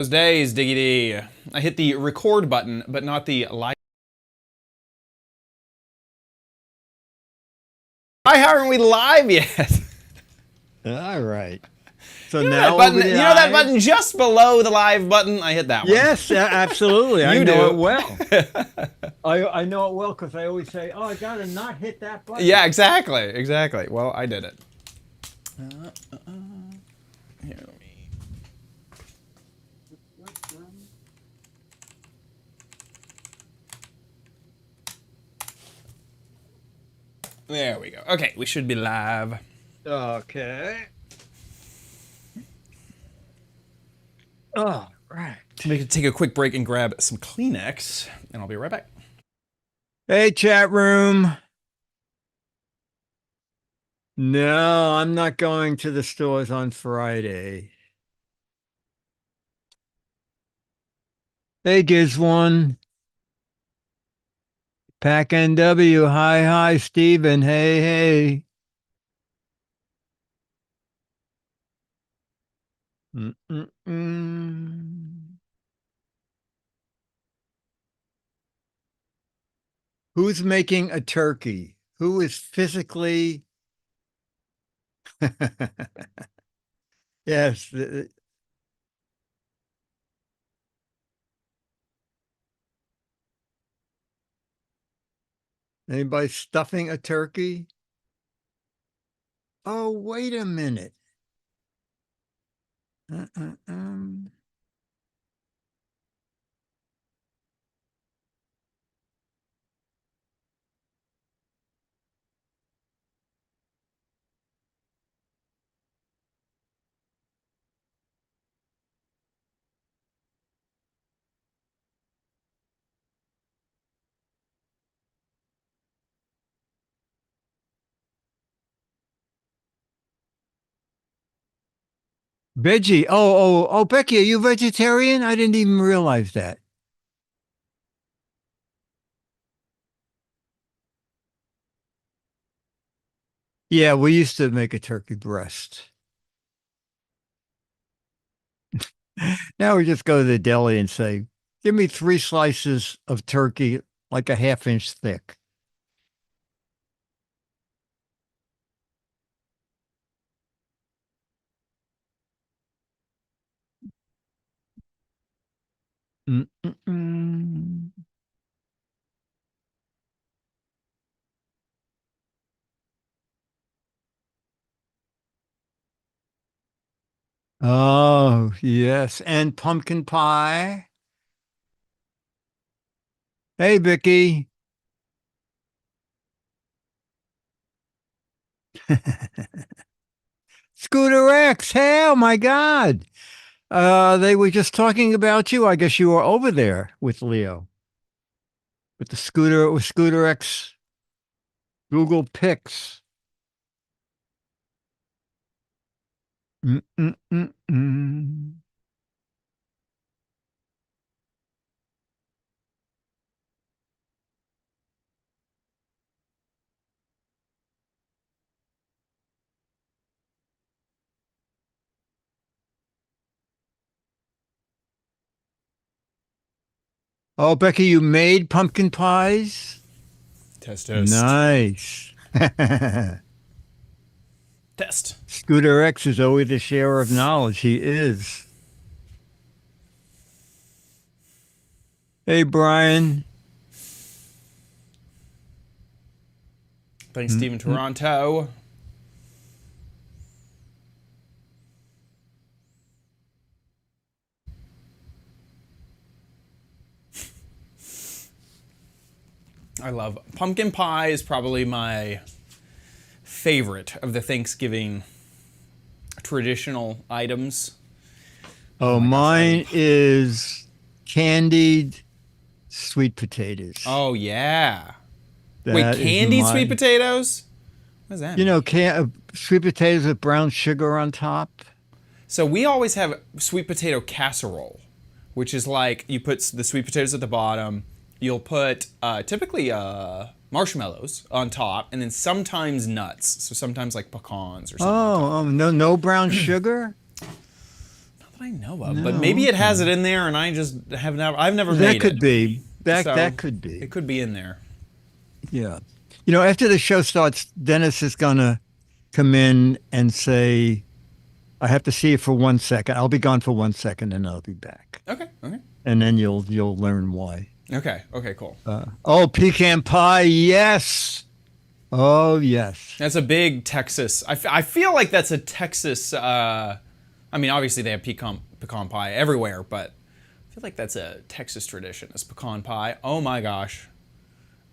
Those days, Diggity. I hit the record button, but not the live. Why aren't we live yet? All right. So You know now that button, over the that button just below the live button? I hit that one. Yes, absolutely. I You know do. it well. I know it well because I always say, "Oh, I gotta not hit that button." Yeah, exactly. Well, I did it. Here we. There we go. Okay, we should be live. Okay. All right. We can take a quick break and grab some Kleenex, and I'll be right back. Hey, chat room. No, I'm not going to the stores on Friday. Hey, Giz One. Pack NW. Hi, Steven. Hey. Mm-mm-mm. Who's making a turkey? Who is physically? Yes. Anybody stuffing a turkey? Oh, wait a minute. Uh-uh-um. Veggie. Oh, Becky, are you vegetarian? I didn't even realize that. Yeah, we used to make a turkey breast. Now we just go to the deli and say, give me 3 slices of turkey, like a 1/2 inch thick. Mm-mm-mm. Oh, yes. And pumpkin pie. Hey, Vicky. Scooter X. Hey, oh my God. They were just talking about you. I guess you were over there with Leo. With the Scooter X Google Pics. Mm-mm-mm-mm. Oh, Becky, you made pumpkin pies? Test. Nice. Test. Scooter X is always a share of knowledge. He is. Hey, Brian. Thanks, Steve in Toronto. I love pumpkin pie is probably my favorite of the Thanksgiving traditional items. Oh, my gosh, mine is candied sweet potatoes. Oh yeah. Wait, That is candied sweet potatoes? What does that mean? Sweet potatoes with brown sugar on top. So we always have sweet potato casserole, which is like you put the sweet potatoes at the bottom. You'll put typically marshmallows on top, and then sometimes nuts. So sometimes like pecans or something. Oh, no brown sugar. Not that that I know of. No, But maybe it has it in there, and I just have never. I've never made it. That could be. So, That could be. It could be in there. Yeah. You know, after the show starts, Dennis is gonna come in and say, "I have to see it for 1 second. I'll be gone for 1 second, and I'll be back." Okay. And then you'll learn why. Okay, cool. Oh, pecan pie, yes. Oh, yes. That's a big Texas. I feel like that's a Texas. I mean, obviously they have pecan pie everywhere, but I feel like that's a Texas tradition. Is pecan pie? Oh my gosh,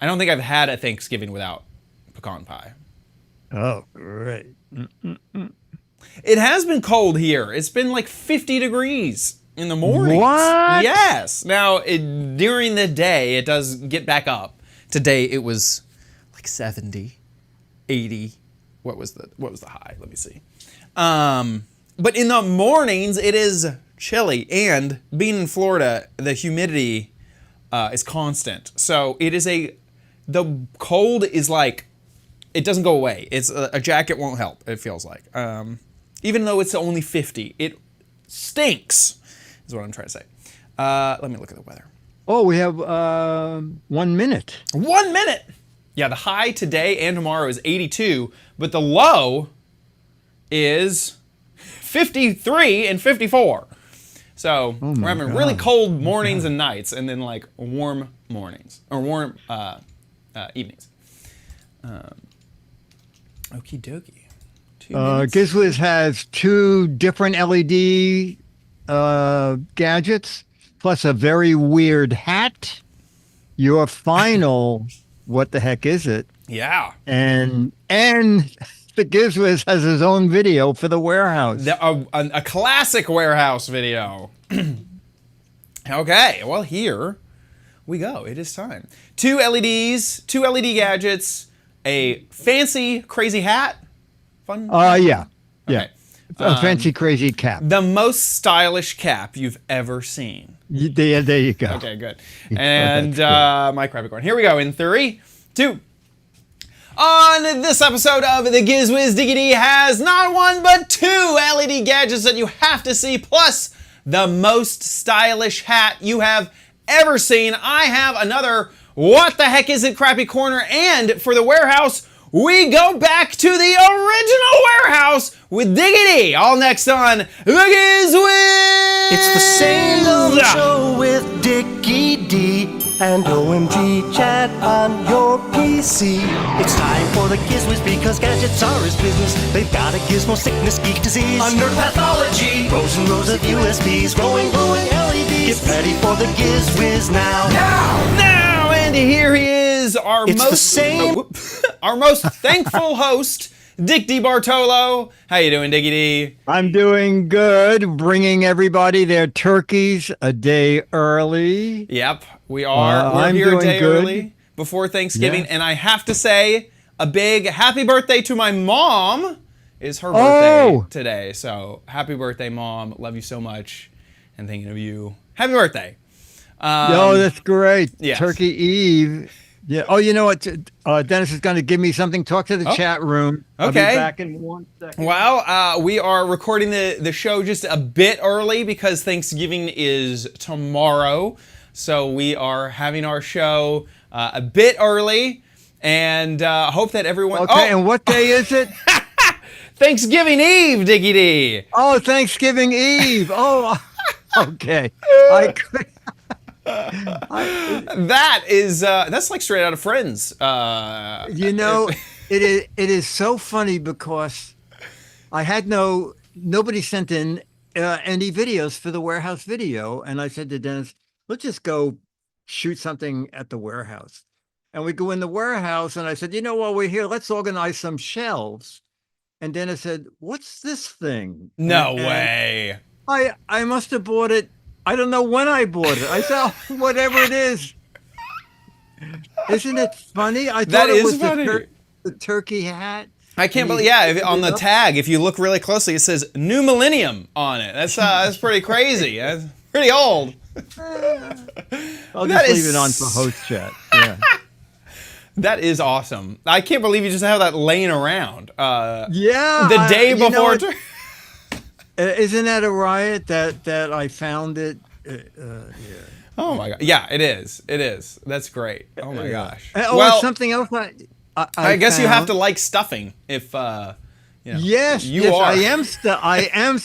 I don't think I've had a Thanksgiving without pecan pie. Oh, great. It has been cold here. It's been like 50 degrees in the mornings. What? Yes. Now, during the day, it does get back up. Today, it was like 70, 80. What was the high? Let me see. But in the mornings, it is chilly. And being in Florida, the humidity is constant. So it is the cold is like, it doesn't go away. It's a jacket won't help, it feels like. Even though it's only 50, it stinks, is what I'm trying to say. Let me look at the weather. Oh, we have 1 minute. 1 minute! Yeah, the high today and tomorrow is 82, but the low is 53 and 54. So we're having really cold mornings and nights, and then like warm mornings, or warm evenings. Okie dokie. Giz Fiz has 2 different LED gadgets, plus a very weird hat. Your final, what the heck is it? Yeah. And the Giz Fiz has his own video for the warehouse. A classic warehouse video. Okay, well here we go. It is time. 2 LEDs, 2 LED gadgets, a fancy crazy hat. Fun? Yeah. Okay. A fancy crazy cap. The most stylish cap you've ever seen. There you go. Okay, good. And my crappy corn. Here we go in 3, 2. On this episode of the Giz Fiz Diggity has not 1 but 2 LED gadgets that you have to see, plus the most stylish hat you have ever seen. I have another What the Heck Is It Crappy Corner, and for the warehouse, we go back to the original warehouse with Diggity, all next on the Giz Fiz. It's the same old show with Dickie D and OMG chat on your PC. It's time for the Giz Fiz because gadgets are his business. They've got a gizmo sickness, geek disease, under pathology, rows and rows of USBs, glowing LEDs. Get ready for the Giz Fiz now. Now, and here he is, our most thankful host, Dick D. Bartolo. How you doing, Dickie D? I'm doing good, bringing everybody their turkeys a day early. Yep, we are. We're I'm here a doing day good. early before Thanksgiving, Yeah. and I have to say a big happy birthday to my mom. It's her birthday today, so happy birthday, Mom. Love you so much, and thinking of you. Happy birthday. That's great. yes. Turkey Eve. Yeah. Oh, you know what? Dennis is going to give me something. Talk to the chat room. I'll be Okay. back in 1 second. Well, we are recording the show just a bit early because Thanksgiving is tomorrow. So we are having our show a bit early, and hope that everyone... Okay, and what day is it? Thanksgiving Eve, Dickie D. Oh, Thanksgiving Eve. Oh, okay. That's like straight out of Friends. You know, it is so funny because I had nobody sent in any videos for the warehouse video, and I said to Dennis, let's just go shoot something at the warehouse. And we go in the warehouse, and I said, you know, while we're here, let's organize some shelves. And Dennis said, what's this thing? No And way. I must have bought it. I don't know when I bought it. I said, oh, whatever it is. Isn't it funny? I thought That it is was funny. the turkey hat. I can't And believe. you Yeah, picked on it the up. tag, if you look really closely, it says New Millennium on it. That's pretty crazy. That's pretty old. I'll That just is leave it on for host chat. Yeah. That is awesome. I can't believe you just have that laying around. Yeah. The day you know before. what? Isn't that a riot that I found it? Yeah. Oh my god. Yeah, it is. It is. That's great. Oh my gosh. Oh, Well, something else I guess you have found. to like stuffing if Yes, you yes, are. I am.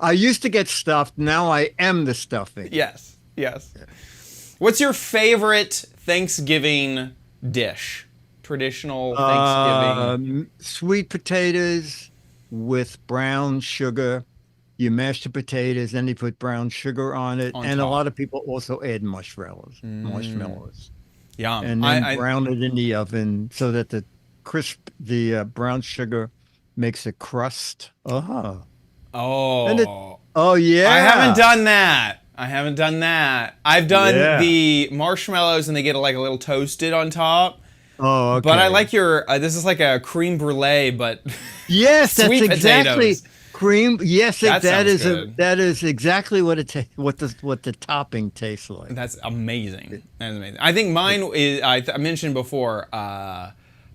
I used to get stuffed. Now I am the stuffing. Yes. Yes. What's your favorite Thanksgiving dish? Traditional Thanksgiving. Sweet potatoes with brown sugar. You mash the potatoes, then you put brown sugar on it, On and a top. lot of people also add marshmallows, Yum. and then brown it in the oven so that the brown sugar makes a crust. Oh, and it. Oh. Oh yeah. I haven't done that. I haven't done that. I've done Yeah. the marshmallows and they get like a little toasted on top. Oh, okay. But I like your. This is like a creme brulee, but Yes, that's sweet exactly potatoes. cream. Yes, That sounds good. that is exactly what what the topping tastes like. That's amazing. That's amazing. I think mine is. I mentioned before.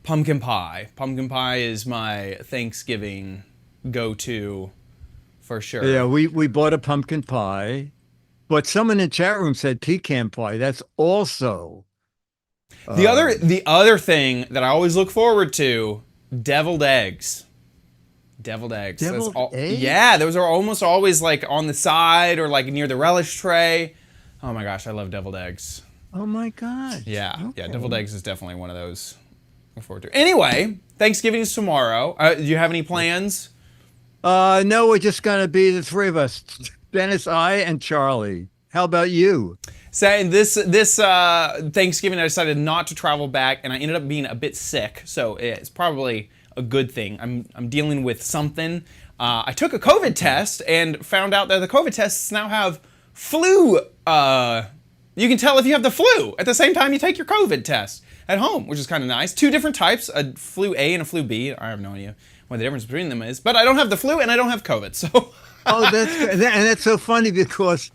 Pumpkin pie. Pumpkin pie is my Thanksgiving go-to, for sure. Yeah, we bought a pumpkin pie, but someone in chat room said pecan pie. That's also The other thing that I always look forward to, deviled eggs. Deviled eggs. Deviled eggs? Yeah, those are almost always like on the side or like near the relish tray. Oh my gosh, I love deviled eggs. Oh my god. Yeah, yeah, Okay. deviled eggs is definitely one of those. Look forward to. Anyway, Thanksgiving is tomorrow. Do you have any plans? No, we're just gonna be the three of us, Dennis, I, and Charlie. How about you? Saying this Thanksgiving, I decided not to travel back, and I ended up being a bit sick. So it's probably a good thing. I'm dealing with something. I took a COVID test and found out that the COVID tests now have flu. You can tell if you have the flu at the same time you take your COVID test at home, which is kind of nice. 2 different types, a flu A and a flu B. I have no idea what the difference between them is, but I don't have the flu and I don't have COVID, so. Oh, that's so funny because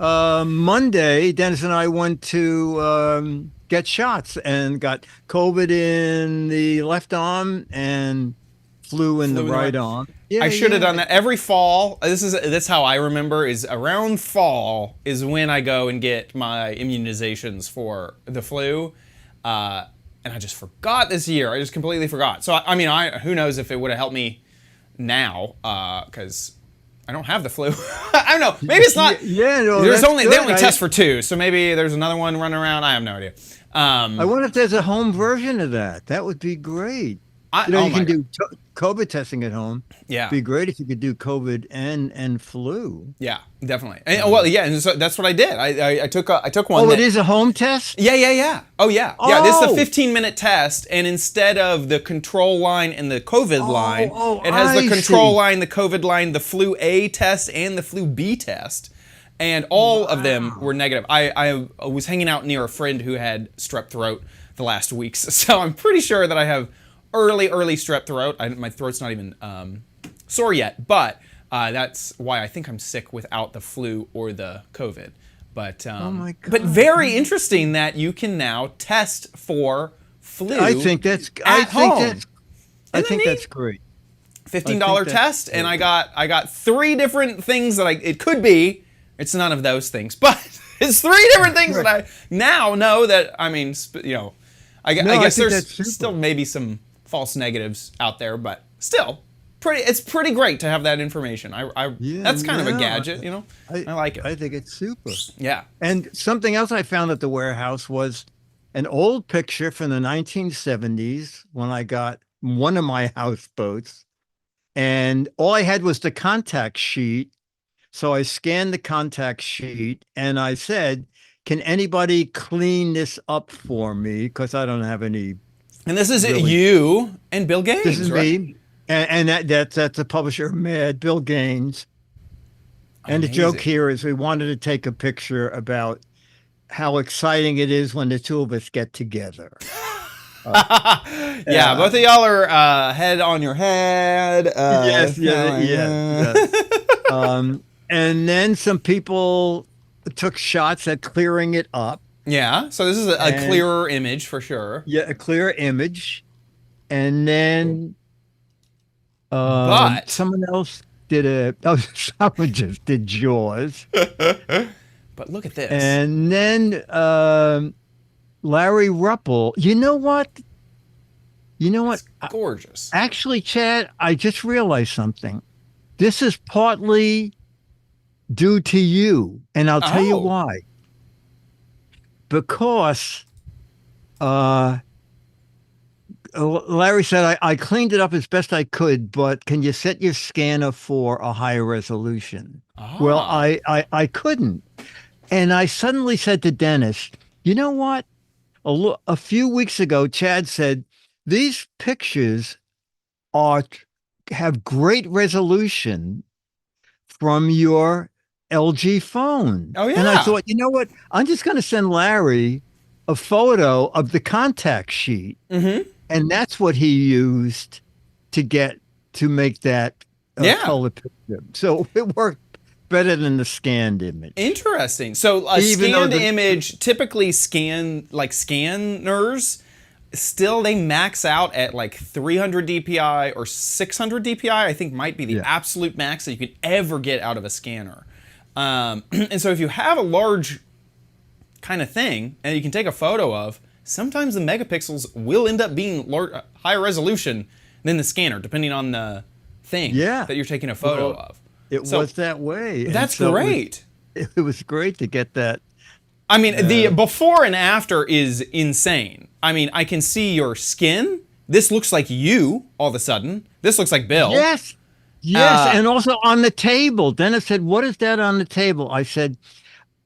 Monday, Dennis and I went to get shots and got COVID in the left arm and flu in the right arm. Yeah, I should have done that every fall. That's how I remember, is around fall is when I go and get my immunizations for the flu. And I just forgot this year. I just completely forgot. So I mean, who knows if it would have helped me now, because I don't have the flu. I don't know. Maybe it's not. Yeah, no, they that's only good. test for 2, so maybe there's another one running around. I have no idea. I wonder if there's a home version of that. That would be great. Oh You my can God. do COVID testing at home. Yeah. Be great if you could do COVID and flu. Yeah, definitely. And, well, yeah, and so that's what I did. I took one. Oh, that, it is a home test? Yeah. Oh, yeah. Yeah, this is Oh. a 15-minute test, and instead of the control line and the COVID line, it has the I control see. line, the COVID line, the flu A test, and the flu B test. And all of them were negative. I was hanging out near a friend who had strep throat the last weeks, so I'm pretty sure that I have early strep throat. My throat's not even sore yet, but that's why I think I'm sick without the flu or the COVID. But my God. but very interesting that you can now test for flu. I think that's home. I think neat? that's great. $15 I think test, that's and I got 3 different things that it could be. It's none of those things, but it's 3 different things that I now know that. I mean, I No, I guess think there's that's super. still maybe some false negatives out there, but still it's pretty great to have that information. Yeah, that's kind of a no, gadget, you know. I like it. I think it's super. Yeah. And something else I found at the warehouse was an old picture from the 1970s when I got one of my houseboats. And all I had was the contact sheet. So I scanned the contact sheet and I said, can anybody clean this up for me? Because I don't have any. And this is Really? you and Bill Gates. This is right? me. And that's the publisher, Mad, Bill Gaines. And the joke Amazing. here is we wanted to take a picture about how exciting it is when the 2 of us get together. Yeah, both of y'all are head on your head. Yes. And then some people took shots at clearing it up. Yeah, so this is a And- clearer image for sure. Yeah, a clear image. And then But- someone else someone just did Jaws. But look at this. And then Larry Ruppel. You know what? It's gorgeous. Actually, Chad, I just realized something. This is partly due to you, and I'll tell you why. Because Larry said, I cleaned it up as best I could, but can you set your scanner for a higher resolution? Well, I couldn't. And I suddenly said to Dennis, you know what? A few weeks ago, Chad said, these pictures have great resolution from your LG phone. Oh, yeah. And I thought, you know what? I'm just going to send Larry a photo of the contact sheet. Mm-hmm. And that's what he used to make that color picture. So it worked better than the scanned image. Interesting. So a scanned image, typically scanners, still they max out at like 300 DPI or 600 DPI, I think might be the absolute max that you could ever get out of a scanner. And so if you have a large kind of thing and you can take a photo of, sometimes the megapixels will end up being higher resolution than the scanner, depending on the thing that you're taking a photo of. It was that way. That's great. It was great to get that. I mean, the before and after is insane. I mean, I can see your skin. This looks like you all of a sudden. This looks like Bill. Yes. Yes. And also on the table. Dennis said, what is that on the table? I said,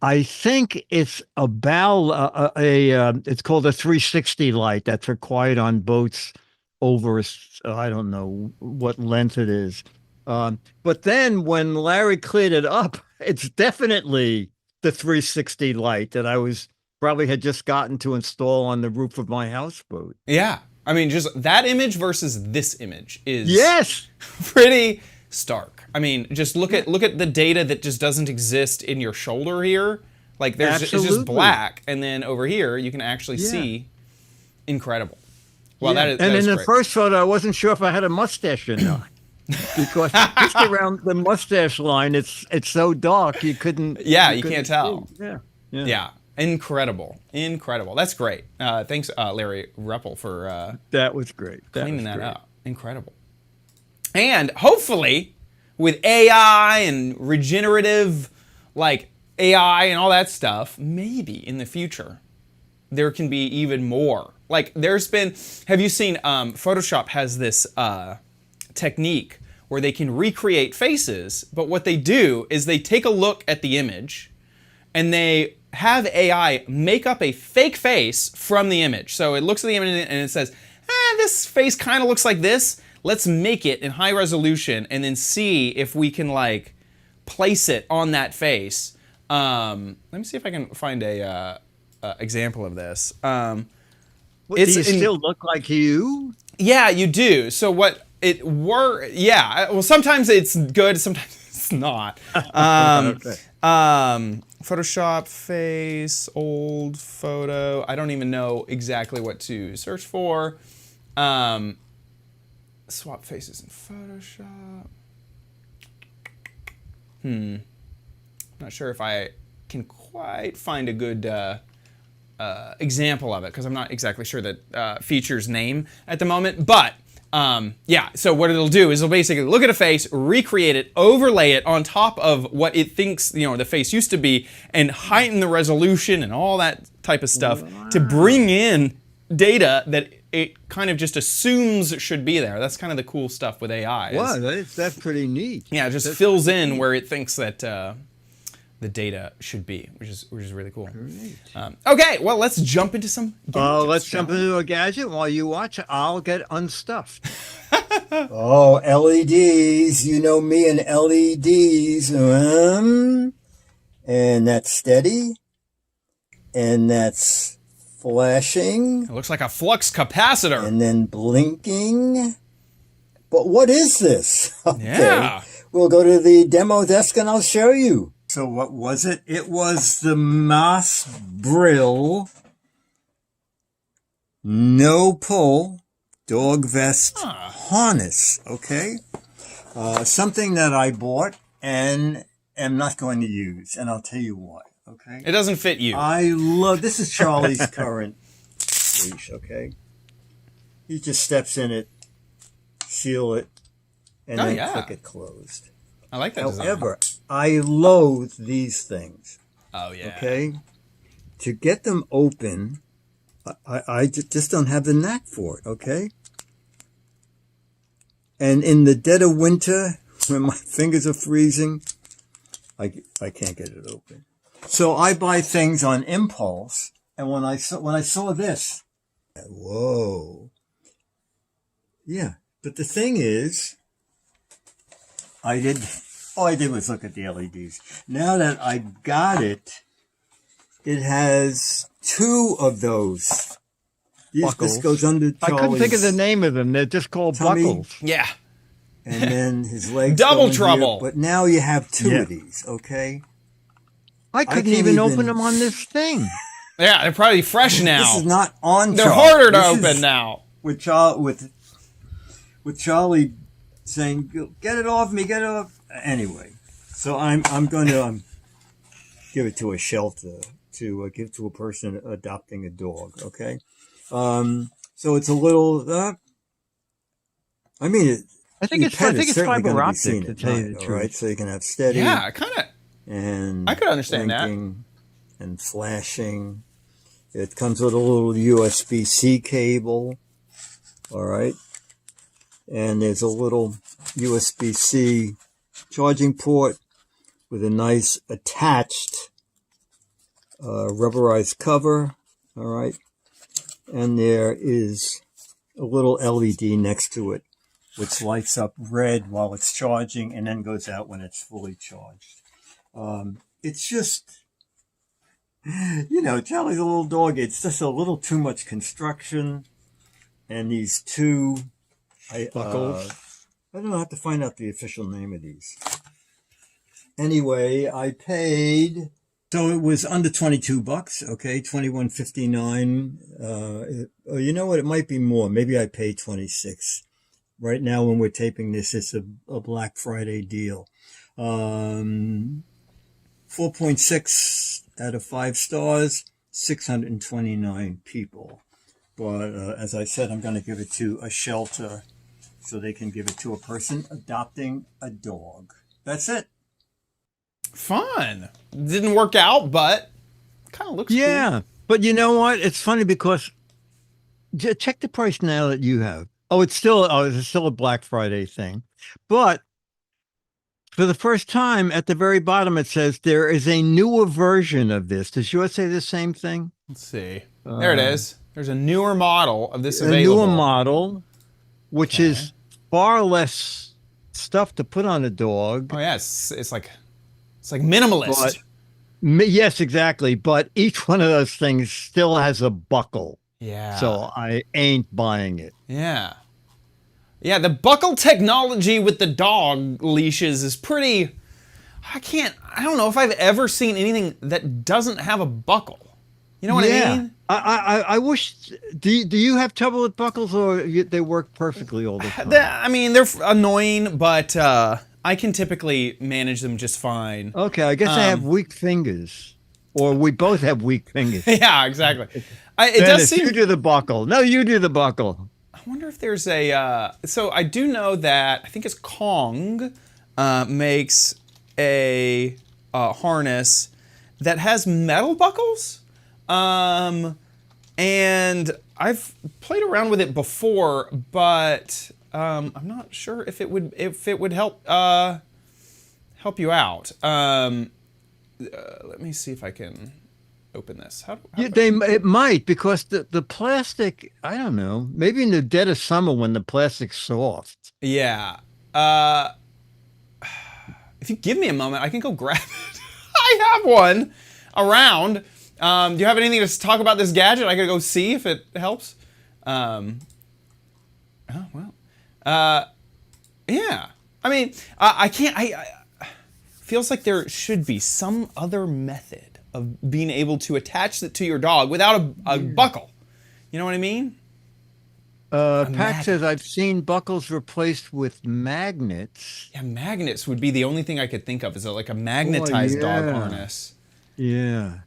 I think it's it's called a 360 light that's required on boats over, I don't know what length it is. But then when Larry cleared it up, it's definitely the 360 light that I probably had just gotten to install on the roof of my houseboat. Yeah. I mean, just that image versus this image is pretty stark. I mean, just look at the data that just doesn't exist in your shoulder here. Like it's just black, and then over here you can actually see incredible. Well, that is. And in the great. first photo, I wasn't sure if I had a mustache or not. Because just around the mustache line, it's so dark you couldn't. Yeah, you can't tell. Yeah. Incredible. That's great. Thanks, Larry Ruppel, for that was great. Cleaning that up. Incredible. And hopefully, with AI and regenerative, like AI and all that stuff, maybe in the future there can be even more. Like have you seen? Photoshop has this technique where they can recreate faces, but what they do is they take a look at the image and they have AI make up a fake face from the image. So it looks at the image and it says, this face kind of looks like this. Let's make it in high resolution and then see if we can like place it on that face. Let me see if I can find a example of this. Do you still look like you? Yeah, you do. So well, sometimes it's good, sometimes it's not. Photoshop face, old photo. I don't even know exactly what to search for. Swap faces in Photoshop. Not sure if I can quite find a good example of it because I'm not exactly sure that feature's name at the moment. But so what it'll do is it'll basically look at a face, recreate it, overlay it on top of what it thinks the face used to be, and heighten the resolution and all that type of stuff to bring in data that it kind of just assumes should be there. That's kind of the cool stuff with AI. Wow, that's pretty neat. Yeah, it just fills in where it thinks that the data should be, which is really cool. Okay, well, let's jump into some gadgets. Let's jump into a gadget. While you watch, I'll get unstuffed. Oh, LEDs. You know me and LEDs. And that's steady. And that's flashing. It looks like a flux capacitor. And then blinking. But what is this? Okay. Yeah. We'll go to the demo desk and I'll show you. So what was it? It was the Moss Brill no pull dog vest harness. Okay. something that I bought and am not going to use, and I'll tell you why. Okay. It doesn't fit you. I love. This is Charlie's current leash. Okay. He just steps in it, seal it, and then click it closed. I like that However, I loathe these things. Oh, yeah. Okay? To get them open, I just don't have the knack for it, okay? And in the dead of winter, when my fingers are freezing, I can't get it open. So I buy things on impulse, and when I saw this, whoa. Yeah, but the thing is, all I did was look at the LEDs. Now that I got it, it has 2 of those. This goes under Charlie's. I couldn't think of the name of them. They're just called buckles. Yeah. And then his legs. Double go in trouble. Here, but now you have 2 of these, okay? I couldn't even open them on this thing. Yeah, they're probably fresh now. This is not on. They're harder to open now. With Charlie saying, "Get it off me, get it off." Anyway, so I'm going to give it to a shelter to give to a person adopting a dog. Okay, so it's a little. I mean, I think it's fiber optic to tell you the truth. Right, so you can have steady. Yeah, kind of. And I could understand that. And flashing. It comes with a little USB-C cable. All right. And there's a little USB-C charging port with a nice attached rubberized cover. All right. And there is a little LED next to it, which lights up red while it's charging and then goes out when it's fully charged. It's just, Charlie's a little dog. It's just a little too much construction. And these 2 buckles. I don't know. I have to find out the official name of these. Anyway, I paid. So it was under $22. Okay, $21.59. You know what? It might be more. Maybe I paid $26. Right now, when we're taping this, it's a Black Friday deal. 4.6 out of 5 stars, 629 people. But as I said, I'm going to give it to a shelter so they can give it to a person adopting a dog. That's it. Fun. Didn't work out, but kind of looks cool. But you know what? It's funny because check the price now that you have. It's still a Black Friday thing. But for the first time, at the very bottom, it says there is a newer version of this. Does yours say the same thing? Let's see. There it is. There's a newer model of this available. A newer model, which is far less stuff to put on a dog. Oh, yeah. It's like minimalist. Yes, exactly. But each one of those things still has a buckle. Yeah. So I ain't buying it. Yeah. Yeah, the buckle technology with the dog leashes is pretty... I don't know if I've ever seen anything that doesn't have a buckle. You know what I mean? I wish... Do you have trouble with buckles, or they work perfectly all the time? They're annoying, but I can typically manage them just fine. Okay, I guess I have weak fingers. Or we both have weak fingers. Yeah, exactly. It does seem... You do the buckle. No, you do the buckle. I wonder if there's a... so I do know that, I think it's Kong makes a harness that has metal buckles. And I've played around with it before, but I'm not sure if it would help you out. Let me see if I can open this. It might, because the plastic, I don't know, maybe in the dead of summer when the plastic's soft. Yeah. If you give me a moment, I can go grab it. I have one around. Do you have anything to talk about this gadget? I gotta go see if it helps. Yeah. I mean, I can't. Feels like there should be some other method of being able to attach it to your dog without a buckle. You know what I mean? Pack says, I've seen buckles replaced with magnets. Yeah, magnets would be the only thing I could think of. Is like a magnetized dog yeah. harness. Yeah.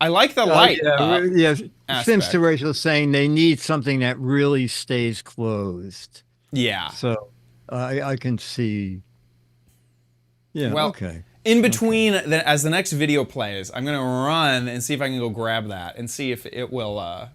I like the light up yeah. Sims aspect. to Rachel saying they need something that really stays closed. Yeah. So I can see. Yeah. Well, okay. in between, as the next video plays, I'm gonna run and see if I can go grab that and see if it will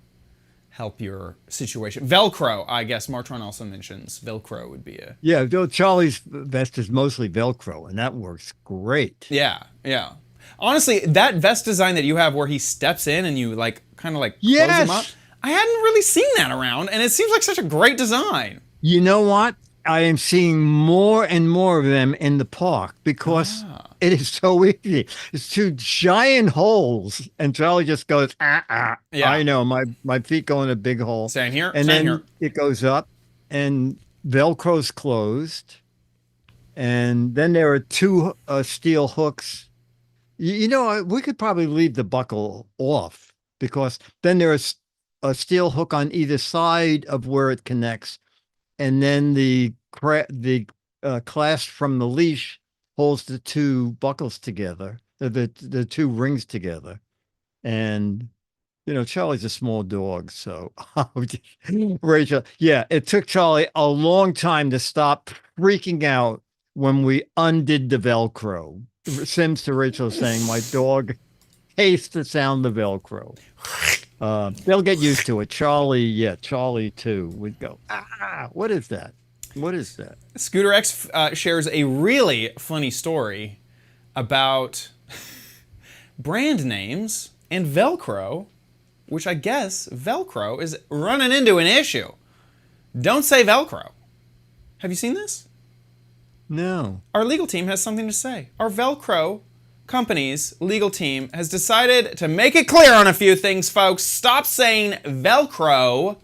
help your situation. Velcro, I guess Martron also mentions Velcro would be a. Yeah. Though Charlie's vest is mostly Velcro, and that works great. Yeah. Yeah. Honestly, that vest design that you have where he steps in and you like kind of like close him up, I hadn't really seen that around, and it seems like such a great design. You know what? I am seeing more and more of them in the park because it is so easy. It's two giant holes, and Charlie just goes, Yeah. I know, my feet go in a big hole. Same here. And same then here. it goes up, and Velcro's closed, and then there are two steel hooks. You know, we could probably leave the buckle off because then there's a steel hook on either side of where it connects. And then the clasp from the leash holds the two buckles together, the two rings together. And, you know, Charlie's a small dog. So, Rachel, yeah, it took Charlie a long time to stop freaking out when we undid the Velcro. Sims to Rachel saying, my dog hates the sound of Velcro. They'll get used to it. Charlie too would go, what is that? What is that? Scooter X shares a really funny story about brand names and Velcro, which I guess Velcro is running into an issue. Don't say Velcro. Have you seen this? No. Our legal team has something to say. Our Velcro company's legal team has decided to make it clear on a few things, folks. Stop saying Velcro,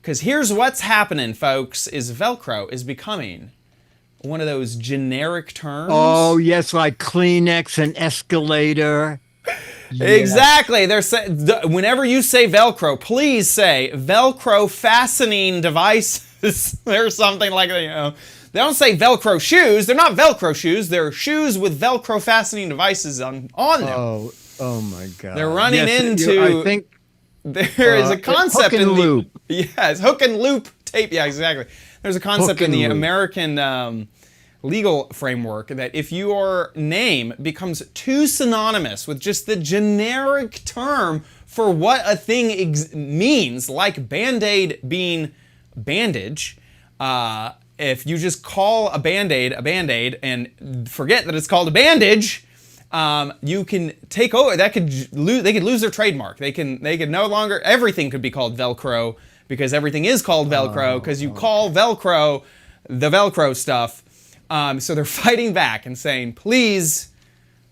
because here's what's happening, folks, is Velcro is becoming one of those generic terms. Oh, yes, like Kleenex and escalator. Exactly. They're whenever you say Velcro, please say Velcro fastening devices or something like that, you know. They don't say Velcro shoes. They're not Velcro shoes. They're shoes with Velcro fastening devices on them. Oh my God. They're running into. I think there is a concept hook and in loop. Yes, hook and loop tape. Yeah, exactly. There's a concept in the American legal framework that if your name becomes too synonymous with just the generic term for what a thing means, like Band-Aid being bandage, if you just call a Band-Aid and forget that it's called a bandage, you can take over. They could lose their trademark. They could no longer. Everything could be called Velcro because everything is called Velcro because you call Velcro the Velcro stuff. So they're fighting back and saying, please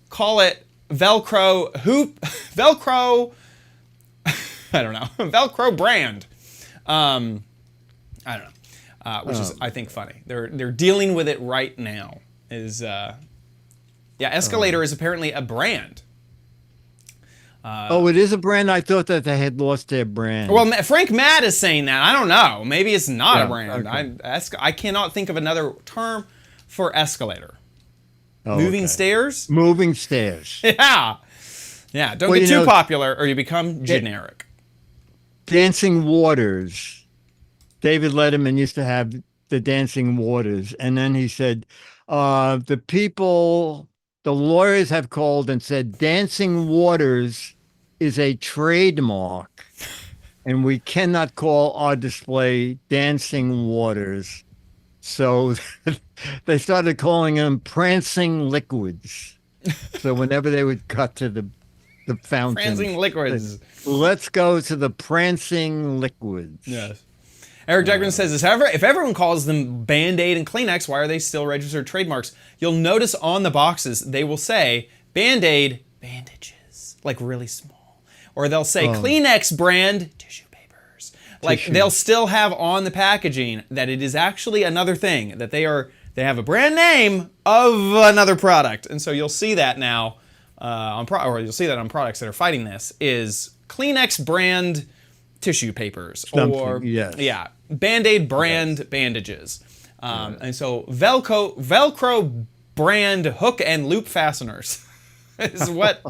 call it Velcro hoop, Velcro. I don't know, Velcro brand. I don't know. Which is, I think, funny. They're dealing with it right now. Escalator is apparently a brand. It is a brand. I thought that they had lost their brand. Well, Frank Matt is saying that. I don't know. Maybe it's not a brand. Okay. I cannot think of another term for escalator. Oh, Moving stairs? Moving stairs. Yeah. Yeah. Don't get too popular or you become generic. Dancing waters. David Letterman used to have the dancing waters. And then he said, the lawyers have called and said, dancing waters is a trademark. And we cannot call our display dancing waters. So they started calling them prancing liquids. So whenever they would cut to the fountain. Prancing liquids. Let's go to the prancing liquids. Yes. Eric Deckman says, if everyone calls them Band-Aid and Kleenex, why are they still registered trademarks? You'll notice on the boxes, they will say Band-Aid bandages, like really small. Or they'll say Kleenex brand tissue papers. Like they'll still have on the packaging that it is actually another thing, that they have a brand name of another product. And so you'll see that now, you'll see that on products that are fighting this, is Kleenex brand tissue papers Something, or yes. yeah, Band-Aid brand bandages. And so Velcro brand hook and loop fasteners is what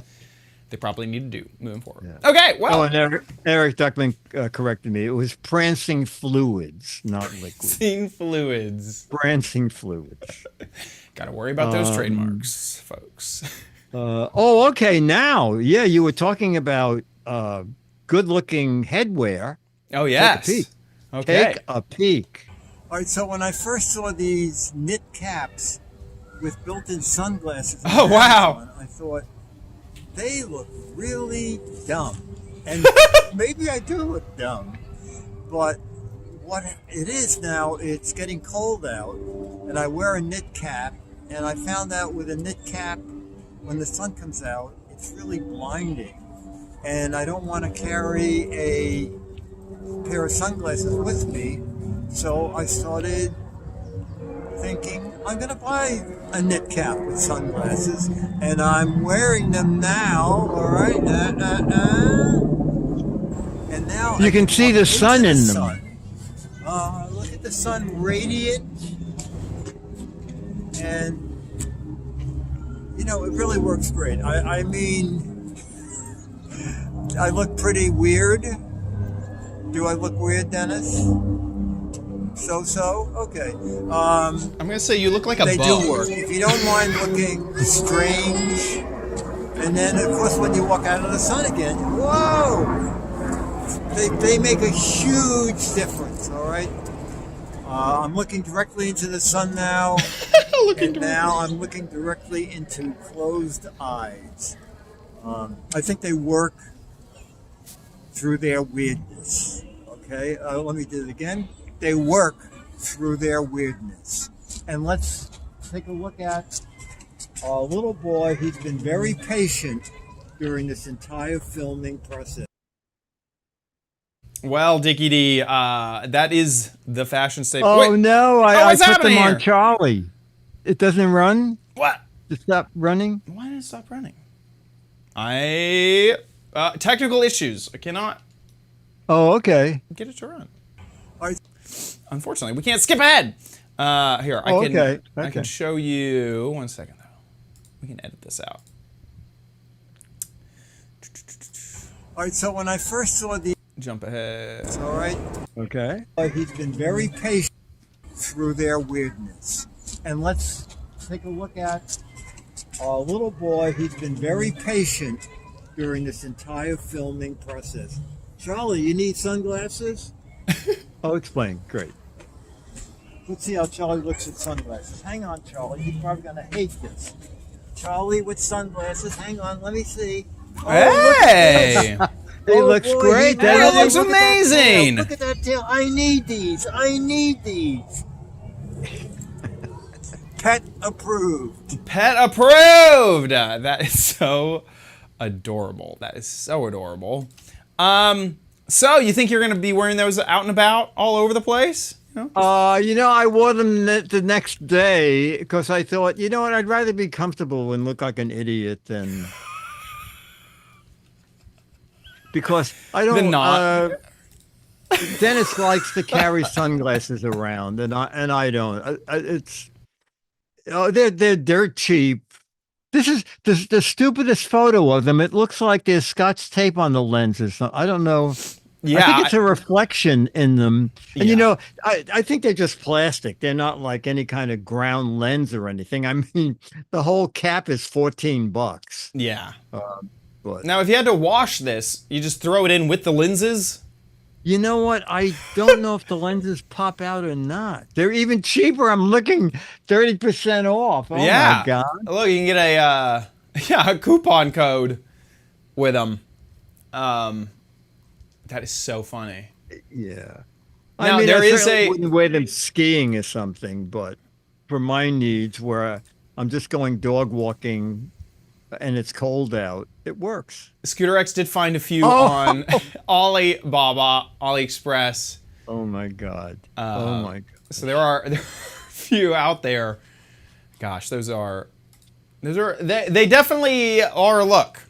they probably need to do moving forward. Yeah. Okay, well. Oh, and Eric Duckman corrected me. It was prancing fluids, not liquids. Prancing fluids. Prancing fluids. Got to worry about those trademarks, folks. Okay. Now, yeah, you were talking about good-looking headwear. Oh, yes. Take a peek. Okay. Take a peek. All right, so when I first saw these knit caps with built-in sunglasses, Oh, on wow. Amazon, I thought they look really dumb, and maybe I do look dumb. But what it is now, it's getting cold out, and I wear a knit cap, and I found out with a knit cap, when the sun comes out, it's really blinding, and I don't want to carry a pair of sunglasses with me. So I started thinking, I'm going to buy a knit cap with sunglasses, and I'm wearing them now, all right? And now You I can see walk the into sun the in them. sun. Look at the sun radiant, and, you know, it really works great. I mean, I look pretty weird. Do I look weird, Dennis? So? Okay. I'm going to say you look like a They bug. do work. If you don't mind looking strange, and then, of course, when you walk out of the sun again, whoa! They make a huge difference, all right? I'm looking directly into the sun now, and now I'm looking directly into closed eyes. I think they work through their weirdness. Okay, let me do it again. They work through their weirdness. And let's take a look at our little boy. He's been very patient during this entire filming process. Well, Dickie D, that is the fashion statement. Oh, Wait, no. I what's put happening them here? on Charlie. It doesn't run? What? It stopped running? Why did it stop running? Technical issues. I cannot Oh, okay. get it to run. All right. Unfortunately, we can't skip ahead. Here, I can. okay. I can Okay. show you. 1 second though. We can edit this out. All right, so when I first saw these, Jump ahead. all right, Okay. he's been very patient through their weirdness. And let's take a look at our little boy. He's been very patient during this entire filming process. Charlie, you need sunglasses? I'll explain. Great. Let's see how Charlie looks at sunglasses. Hang on, Charlie. He's probably going to hate this. Charlie with sunglasses. Hang on. Let me see. Oh, Hey! He Oh, looks boy, great. he That does. looks Look at that tail. amazing. Look at that tail. I need these. I need these. Pet approved. Pet approved. That is so adorable. That is so adorable. So you think you're gonna be wearing those out and about all over the place? You know? You know, I wore them the next day because I thought, you know what, I'd rather be comfortable and look like an idiot than because I don't. Than not. Dennis likes to carry sunglasses around, and I don't. It's they're dirt cheap. This is the stupidest photo of them. It looks like there's Scotch tape on the lenses. I don't know. Yeah. I think it's a reflection in them. And, you Yeah. know, I think they're just plastic. They're not like any kind of ground lens or anything. I mean, the whole cap is $14. Yeah. But Now, if you had to wash this, you just throw it in with the lenses. you know what? I don't know if the lenses pop out or not. They're even cheaper. I'm looking 30% off. Oh, Yeah. my God. Look, you can get a coupon code with them. That is so funny. Yeah. Now, I mean, there I is certainly a- wouldn't wear them skiing or something, but for my needs, where I'm just going dog walking and it's cold out, it works. Scooter X did find a few Oh. on Alibaba, AliExpress. Oh my God. Oh my God. So there are a few out there. Gosh, they definitely are a look.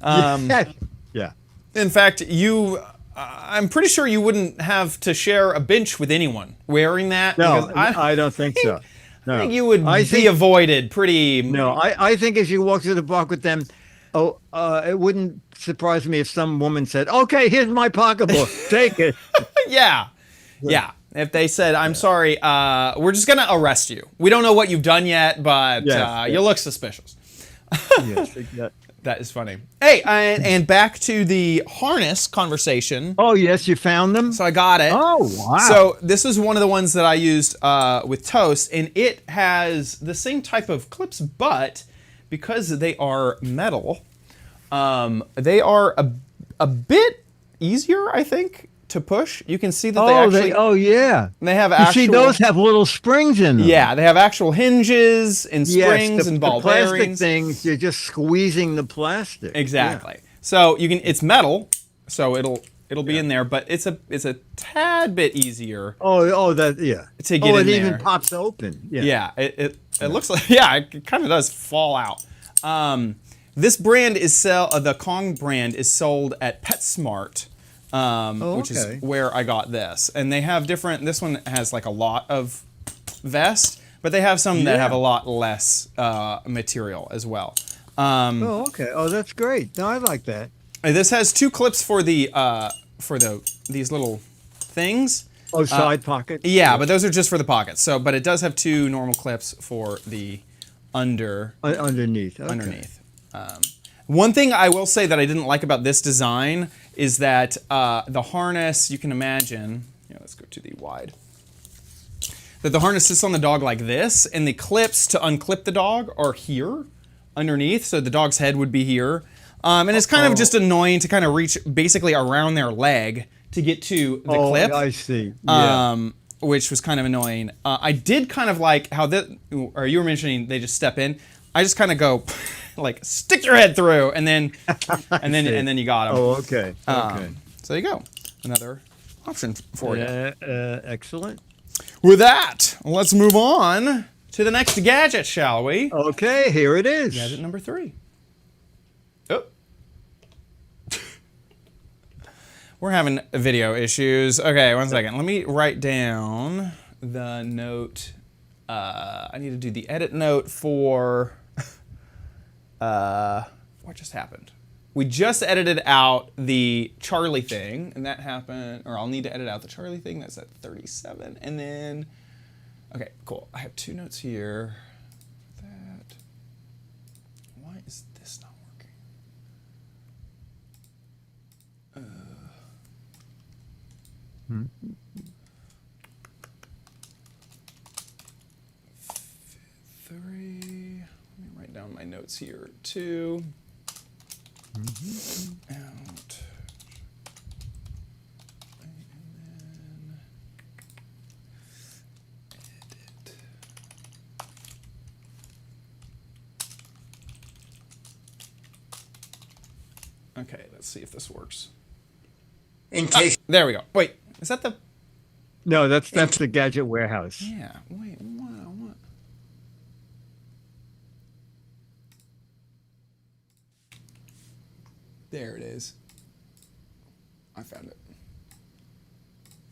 Yeah. In fact, you I'm pretty sure you wouldn't have to share a bench with anyone wearing that. No, because I don't think so. No. I think you would I be think- avoided pretty. No, I think as you walk through the park with them, it wouldn't surprise me if some woman said, "Okay, here's my pocketbook, take it." Yeah. If they said, "I'm sorry, we're just gonna arrest you. We don't know what you've done yet, but Yes. you look suspicious." Yes, That is funny. Hey, and back to the harness conversation. Oh yes, you found them. So I got it. Oh wow. So this is one of the ones that I used with Toast, and it has the same type of clips, but because they are metal, they are a bit easier, I think, to push. You can see that they actually they have You actual. see, those have little springs in them. Yeah, they have actual hinges and springs and ball the plastic bearings. things. You're just squeezing the plastic. Exactly. So you can. It's metal, so it'll be in there, but it's a tad bit easier. To get in it there. even pops open. Yeah, it looks like it kind of does fall out. This brand is the Kong brand is sold at PetSmart, which is where I got this. And they have different. This one has like a lot of vest, but they have some that have a lot less material as well. Oh, that's great. No, I like that. This has two clips for these little things. Oh, side pocket. Yeah, but those are just for the pockets. So, but it does have two normal clips for the underneath. Okay. Underneath. One thing I will say that I didn't like about this design is that the harness, you can imagine, let's go to the wide, that the harness sits on the dog like this, and the clips to unclip the dog are here underneath, so the dog's head would be here. And it's kind of just annoying to kind of reach basically around their leg to get to the clip. I see. Yeah. Which was kind of annoying. I did kind of like how you were mentioning they just step in. I just kind of go like stick your head through, and then you got them. Oh, okay. Okay. So there you go. Another option for you. Excellent. With that, let's move on to the next gadget, shall we? Okay, here it is. Gadget number 3. Oh. We're having video issues. Okay, one second. Let me write down the note. I need to do the edit note for what just happened. We just edited out the Charlie thing, and that happened, or I'll need to edit out the Charlie thing. That's at 37. And then, okay, cool. I have 2 notes here. That. Why is this not working? 3. Let me write down my notes here. 2. Out. And then edit. Okay, let's see if this works. In case There we go. Wait, is that the? No, that's the Gadget Warehouse. Yeah. Wait. What? There it is. I found it.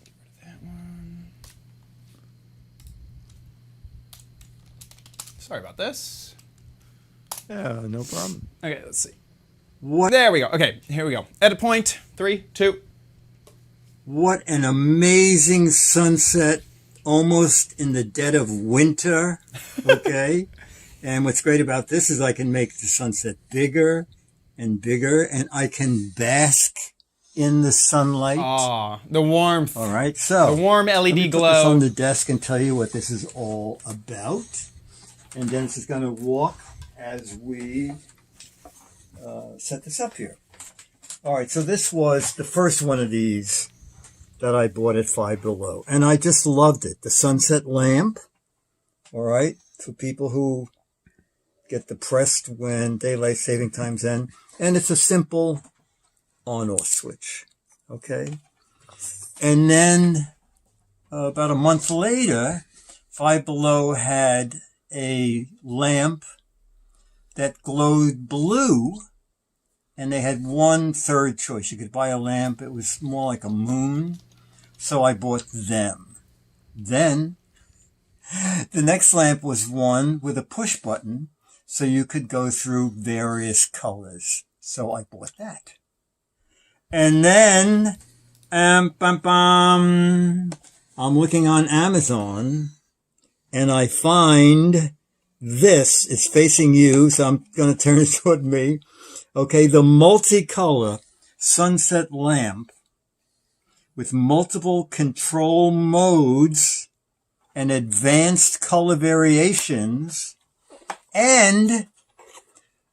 Get rid of that one. Sorry about this. Yeah, no problem. Okay, let's see. what There we go. Okay, here we go. Edit point. 3, 2. what an amazing sunset, almost in the dead of winter. Okay, and what's great about this is I can make the sunset bigger and bigger, and I can bask in the sunlight. Ah, the warmth. All right, so The warm let me LED put this glow. on the desk and tell you what this is all about. And Dennis is going to walk as we set this up here. All right, so this was the first one of these that I bought at Five Below, and I just loved it. The sunset lamp, all right, for people who get depressed when daylight saving time's end. And it's a simple on-off switch, okay? And then about a month later, Five Below had a lamp that glowed blue and they had one third choice. You could buy a lamp. It was more like a moon. So I bought them. Then the next lamp was one with a push button, so you could go through various colors. So I bought that. And then, I'm looking on Amazon, and I find this. It's facing you, so I'm going to turn it toward me. Okay, the Multicolor sunset lamp with multiple control modes and advanced color variations and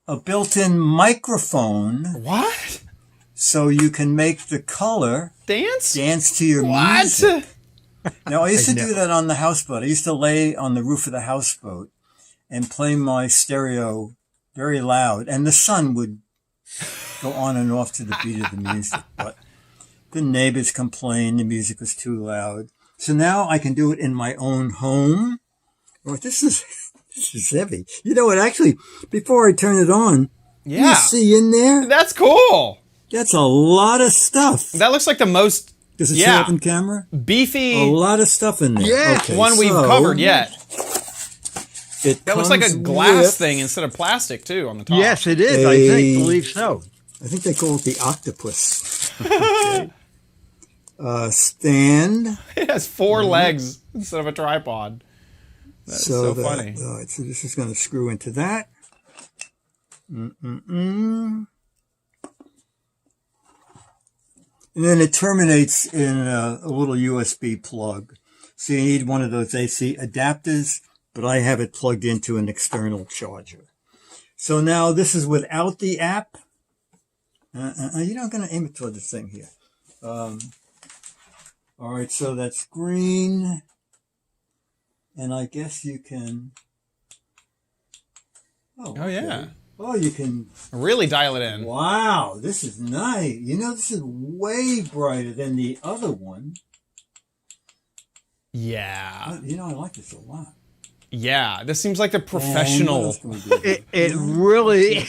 a built-in microphone. What? So you can make the color Dance to your music. Now, I used to do that on the houseboat. I used to lay on the roof of the houseboat and play my stereo very loud, and the sun would go on and off to the beat of the music. But the neighbors complained the music was too loud. So now I can do it in my own home. Oh, this is heavy. You know what? Actually, before I turn it on, Yeah. you see in there? That's cool. That's a lot of stuff. That looks like the most Does it show up in camera? beefy A lot of stuff in there. Yeah. Okay, one we've so covered yet. That looks like a comes glass with- thing instead of plastic, too, on the top. Yes, it is. I A- believe so. I think they call it the octopus. Okay. Stand. It has 4 legs instead of a tripod. That's so funny. All right, so this is going to screw into that. And then it terminates in a little USB plug. So you need one of those AC adapters, but I have it plugged into an external charger. So now this is without the app. You're not going to aim it toward this thing here. All right, so that's green. And I guess you can... Oh, yeah. Oh, you can... Really dial it in. Wow, this is nice. You know, this is way brighter than the other one. Yeah. You know, I like this a lot. Yeah. This seems like the And what professional. else can we do here? It really...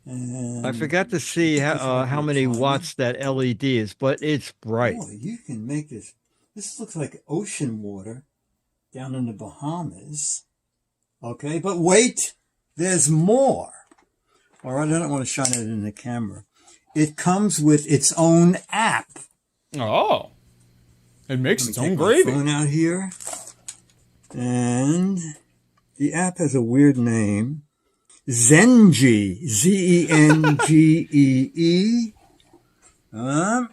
And I forgot to see how many watts that LED is, but it's bright. boy, you can make this. This looks like ocean water down in the Bahamas. Okay, but wait, there's more. All right, I don't want to shine it in the camera. It comes with its own app. Oh. It makes its own Take my gravy. phone out here, and the app has a weird name. Zengee, Zengee. Now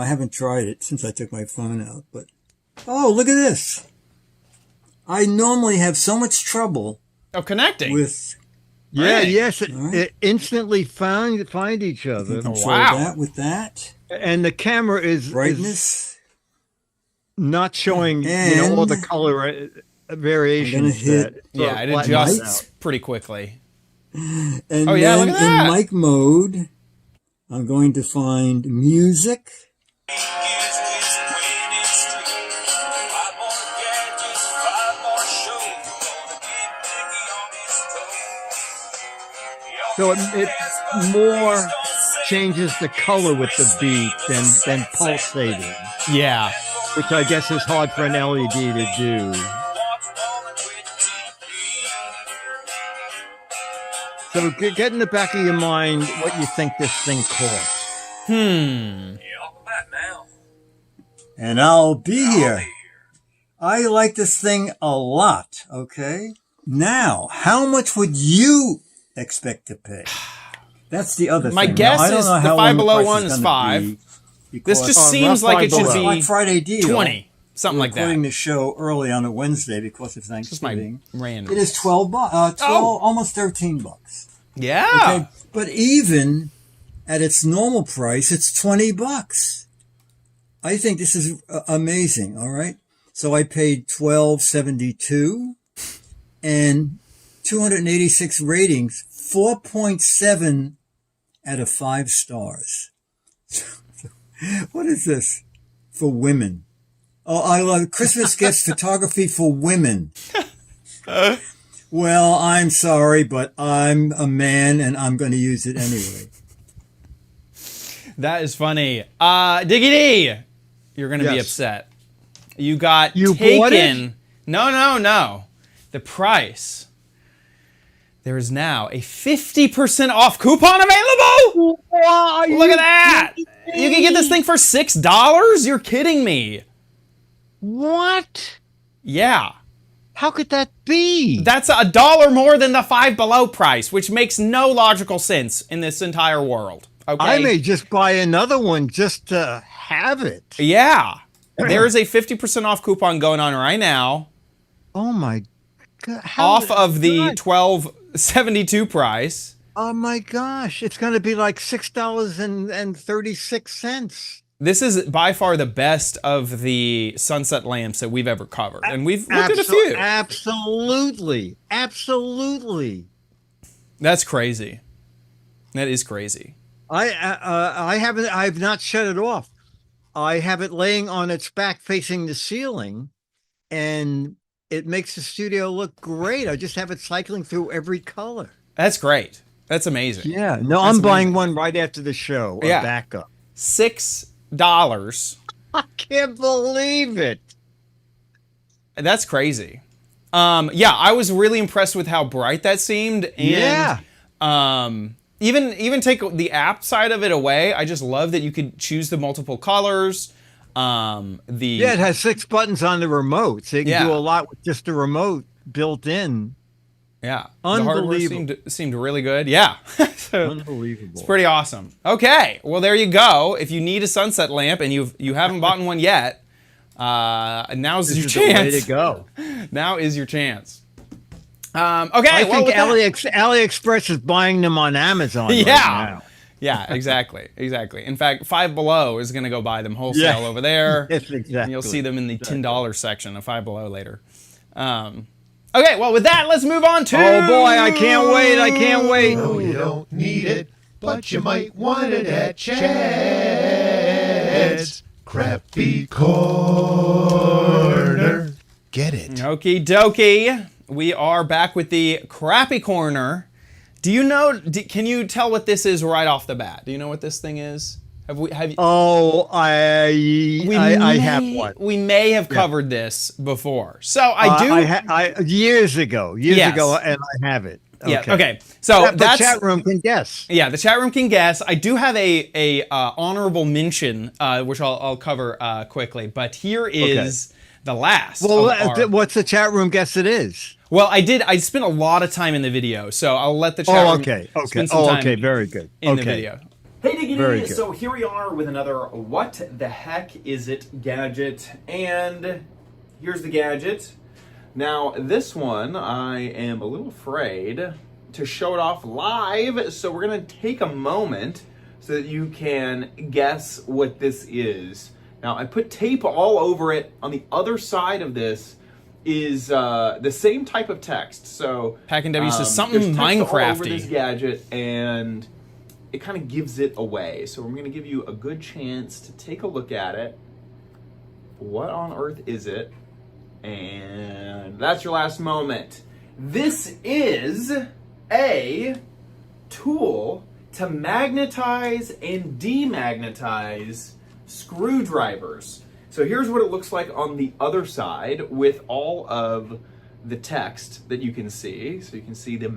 I haven't tried it since I took my phone out, but oh, look at this! I normally have so much trouble Oh, connecting. with Yeah, Right. yes, All right. it instantly find each other, control Wow. that with that and the camera is brightness. not showing all the And- color I'm variations. gonna hit- that Yeah, it flatten adjusts out. pretty quickly. And Oh, yeah, then look at that. in mic mode, I'm going to find music. So it more changes the color with the beat than pulsating, Yeah. which I guess is hard for an LED to do. So get in the back of your mind what you think this thing costs. And I'll be here. I like this thing a lot, okay? Now, how much would you expect to pay? That's the other My thing. guess Now, I don't is know the how Five long the Below price one is gonna $5. be, This because just seems like it should Below. be Black Friday deal. 20. Something like Recording that. the show early on a Wednesday because of Just my Thanksgiving. random. It is 12 bucks, almost $13. Yeah. Okay, but even at its normal price, it's $20. I think this is amazing. All right, so I paid $12.72 and 286 ratings, 4.7 out of 5 stars. What is this for women? Oh, I love Christmas gifts photography for women. Well, I'm sorry, but I'm a man and I'm going to use it anyway. That is funny. Diggy D, you're going to be Yes. upset. You got You taken. bought it? No. The price. There is now a 50% off coupon available. Look at that. You can get this thing for $6. You're kidding me. What? Yeah. How could that be? That's $1 more than the Five Below price, which makes no logical sense in this entire world. Okay. I may just buy another one just to have it. Yeah. There is a 50% off coupon going on right now. Oh my god! Off of the $12.72 price. Oh my gosh! It's going to be like $6.36. This is by far the best of the sunset lamps that we've ever covered, and we've looked at a few. Absolutely. That's crazy. That is crazy. I've not shut it off. I have it laying on its back facing the ceiling, and it makes the studio look great. I just have it cycling through every color. That's great. That's amazing. Yeah. No, I'm buying one right after the show. A Yeah. backup. $6. I can't believe it. That's crazy. Yeah, I was really impressed with how bright that seemed. And, even take the app side of it away. I just love that you could choose the multiple colors. It has 6 buttons on the remote, so you can do a lot with just the remote built in. Yeah, the hardware seemed really good. Yeah, so Unbelievable. it's pretty awesome. Okay, well there you go. If you need a sunset lamp and you haven't bought one yet, now's your chance. Way to go. Now is your chance. Okay, I think AliExpress is buying them on Amazon. Yeah. Right now. Yeah, exactly. In fact, Five Below is going to go buy them wholesale over there. Yes, exactly. And you'll see them in the $10 section of Five Below later. Okay, well, with that, let's move on to... Oh, boy, I can't wait. No, you don't need it, but you might want it at Chad's Crappy Corner. Get it? Okie dokie. We are back with the Crappy Corner. Do you know... can you tell what this is right off the bat? Do you know what this thing is? Have you? Oh, I have one. We may have covered this before. So I do... years ago, and I have it. Okay. Yeah, okay. So the chat room can guess. Yeah, the chat room can guess. I do have a honorable mention, which I'll cover quickly. But here is the last. Well, what's the chat room guess it is? Well, I spent a lot of time in the video, so I'll let the chat room spend some time very good. in the video. Hey Very Diggity, good. so here we are with another What the Heck Is It gadget, and here's the gadget. Now this one, I am a little afraid to show it off live, so we're going to take a moment so that you can guess what this is. Now I put tape all over it. On the other side of this is the same type of text. So Packing W says something Minecrafty all over this gadget, and it kind of gives it away. So I'm going to give you a good chance to take a look at it. What on earth is it? And that's your last moment. This is a tool to magnetize and demagnetize screwdrivers. So here's what it looks like on the other side with all of the text that you can see. So you can see the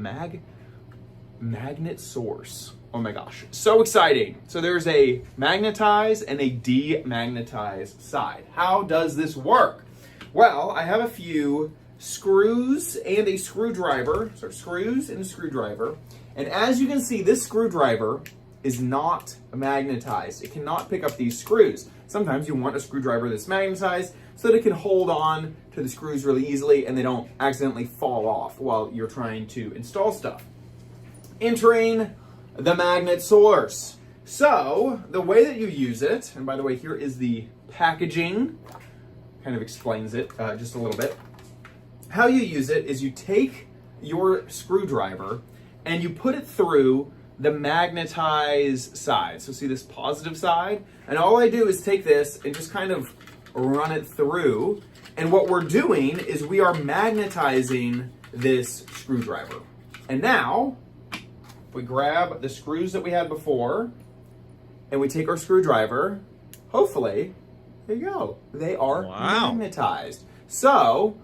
magnet source. Oh my gosh, so exciting. So there's a magnetize and a demagnetize side. How does this work? Well, I have a few screws and a screwdriver. So screws and a screwdriver. And as you can see, this screwdriver is not magnetized. It cannot pick up these screws. Sometimes you want a screwdriver that's magnetized so that it can hold on to the screws really easily and they don't accidentally fall off while you're trying to install stuff. Entering the magnet source. So the way that you use it, and by the way, here is the packaging, kind of explains it just a little bit. How you use it is you take your screwdriver and you put it through the magnetize side. So see this positive side? And all I do is take this and just kind of run it through. And what we're doing is we are magnetizing this screwdriver. And now, we grab the screws that we had before, and we take our screwdriver. Hopefully, there you go. They are magnetized. So,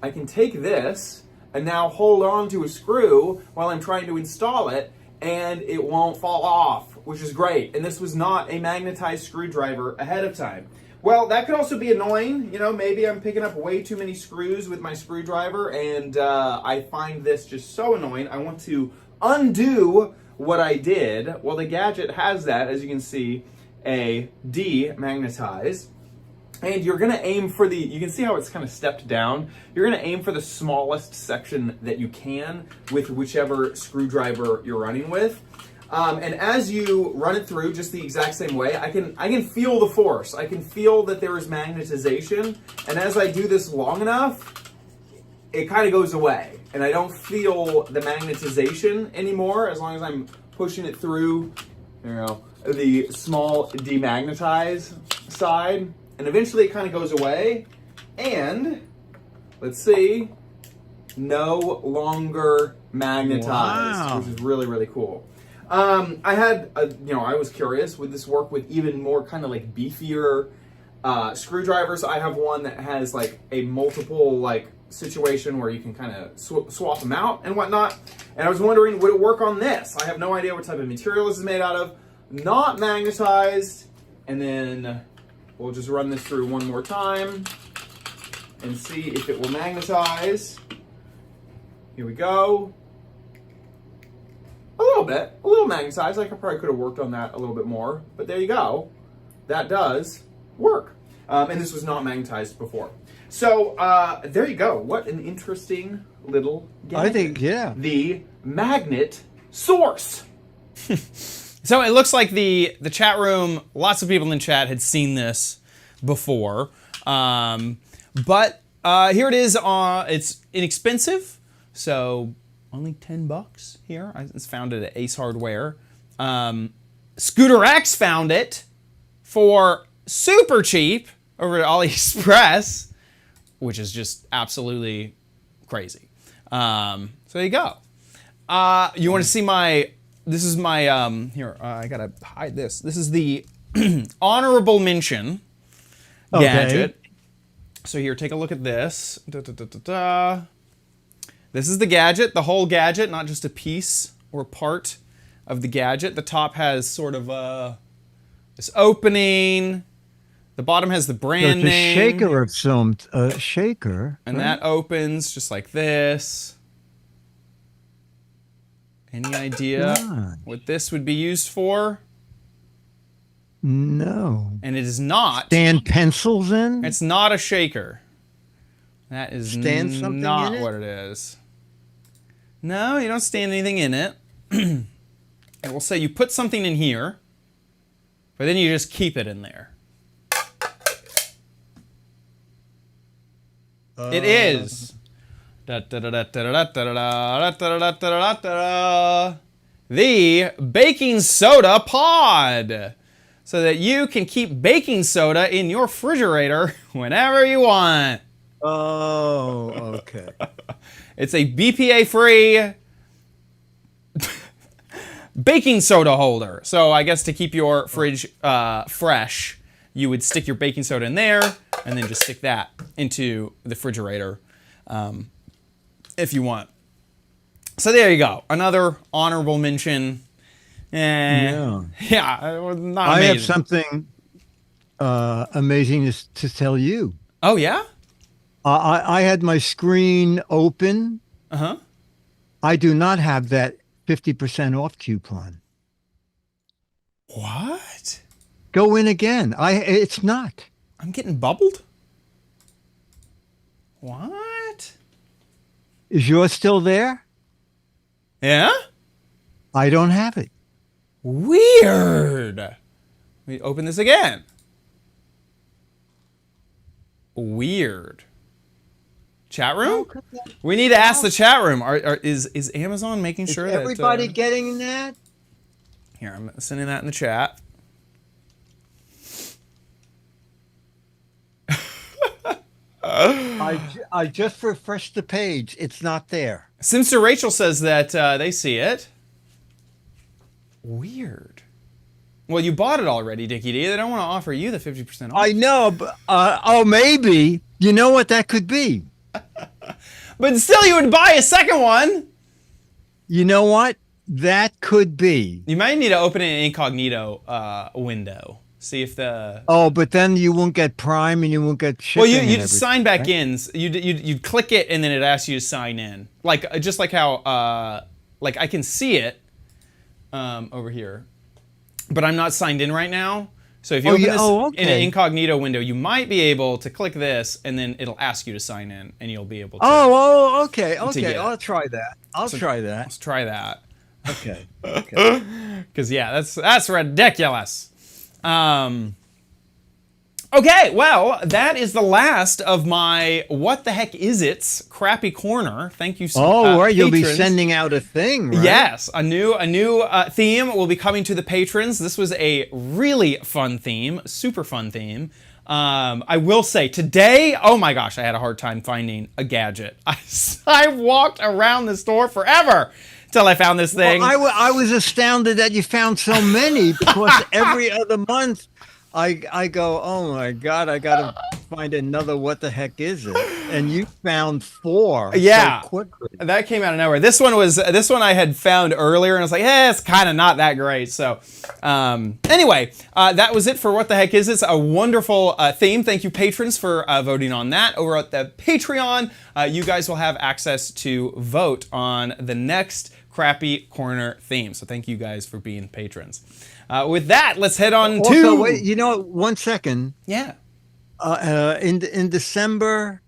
I can take this and now hold on to a screw while I'm trying to install it, and it won't fall off, which is great. And this was not a magnetized screwdriver ahead of time. Well, that could also be annoying. You know, maybe I'm picking up way too many screws with my screwdriver, and I find this just so annoying. I want to undo what I did. Well, the gadget has that, as you can see, a demagnetize. And you're gonna aim for the, you can see how it's kind of stepped down. You're gonna aim for the smallest section that you can with whichever screwdriver you're running with. And as you run it through just the exact same way, I can feel the force. I can feel that there is magnetization. And as I do this long enough, it kind of goes away. And I don't feel the magnetization anymore as long as I'm pushing it through, you know, the small demagnetize side. And eventually it kind of goes away. And let's see, no longer magnetized, which is really, really cool. I had, I was curious, would this work with even more kind of like beefier screwdrivers? I have one that has like a multiple like situation where you can kind of swap them out and whatnot. And I was wondering, would it work on this? I have no idea what type of material this is made out of. Not magnetized. And then we'll just run this through one more time and see if it will magnetize. Here we go. A little magnetized. I probably could have worked on that a little bit more, but there you go. That does work. And this was not magnetized before. So there you go. What an interesting little gadget. I think, yeah. The magnet source. So it looks like the chat room, lots of people in chat had seen this before. But here it is. It's inexpensive. So only $10 here. It's found it at Ace Hardware. Scooter X found it for super cheap over at AliExpress, which is just absolutely crazy. So there you go. You want to see my, this is my, here, I gotta hide this. This is the honorable mention gadget. So here, take a look at this. This is the gadget, the whole gadget, not just a piece or part of the gadget. The top has sort of this opening. The bottom has the brand name. It's a shaker of some shaker. And that opens just like this. Any idea what this would be used for? No. And it is not. Stand pencils in? It's not a shaker. That is not what it is. No, you don't stand anything in it. It will say you put something in here, but then you just keep it in there. It is the baking soda pod, so that you can keep baking soda in your refrigerator whenever you want. Oh, okay. It's a BPA-free baking soda holder. So I guess to keep your fridge fresh, you would stick your baking soda in there and then just stick that into the refrigerator if you want. So there you go. Another honorable mention. Yeah, not amazing. I have something amazing to tell you. Oh, yeah? I had my screen open. Uh-huh. I do not have that 50% off coupon. What? Go in again. It's not. I'm getting bubbled? What? Is yours still there? Yeah? I don't have it. Weird. Let me open this again. Weird. Chat room? We need to ask the chat room. Is Amazon making sure that everybody getting that? Here, I'm sending that in the chat. I just refreshed the page. It's not there. Simster Rachel says that they see it. Weird. Well, you bought it already, Dickie D. They don't want to offer you the 50% off. I know, but maybe. You know what that could be? But still, you would buy a second one. You know what? That could be. You might need to open an incognito window. See if the... Oh, but then you won't get Prime and you won't get shipping. Well, you'd and sign back everything, in. You'd click it and then it asks you to sign in. Just like how like I can see it over here, but I'm not signed in right now. So if you open this in an incognito window, you might be able to click this and then it'll ask you to sign in and you'll be able to. Okay. I'll try that. Try that. Let's try that. Okay. Because yeah, that's ridiculous. Okay, well, that is the last of my What the Heck Is It's crappy corner. Thank you so much. Right, you'll be sending out a thing, right? Yes, a new theme will be coming to the patrons. This was a really fun theme, super fun theme. I will say today, oh my gosh, I had a hard time finding a gadget. I walked around the store forever till I found this thing. Well, I was astounded that you found so many because every other month I go, oh my God, I gotta find another. What the heck is it? And you found 4 so quickly. That came out of nowhere. This one I had found earlier, and I was like, it's kind of not that great. So anyway, that was it for What the Heck Is This? A wonderful theme. Thank you, patrons, for voting on that. Over at the Patreon, you guys will have access to vote on the next crappy corner theme. So thank you guys for being patrons. With that, let's head on to... Wait, 1 second. Yeah. In December,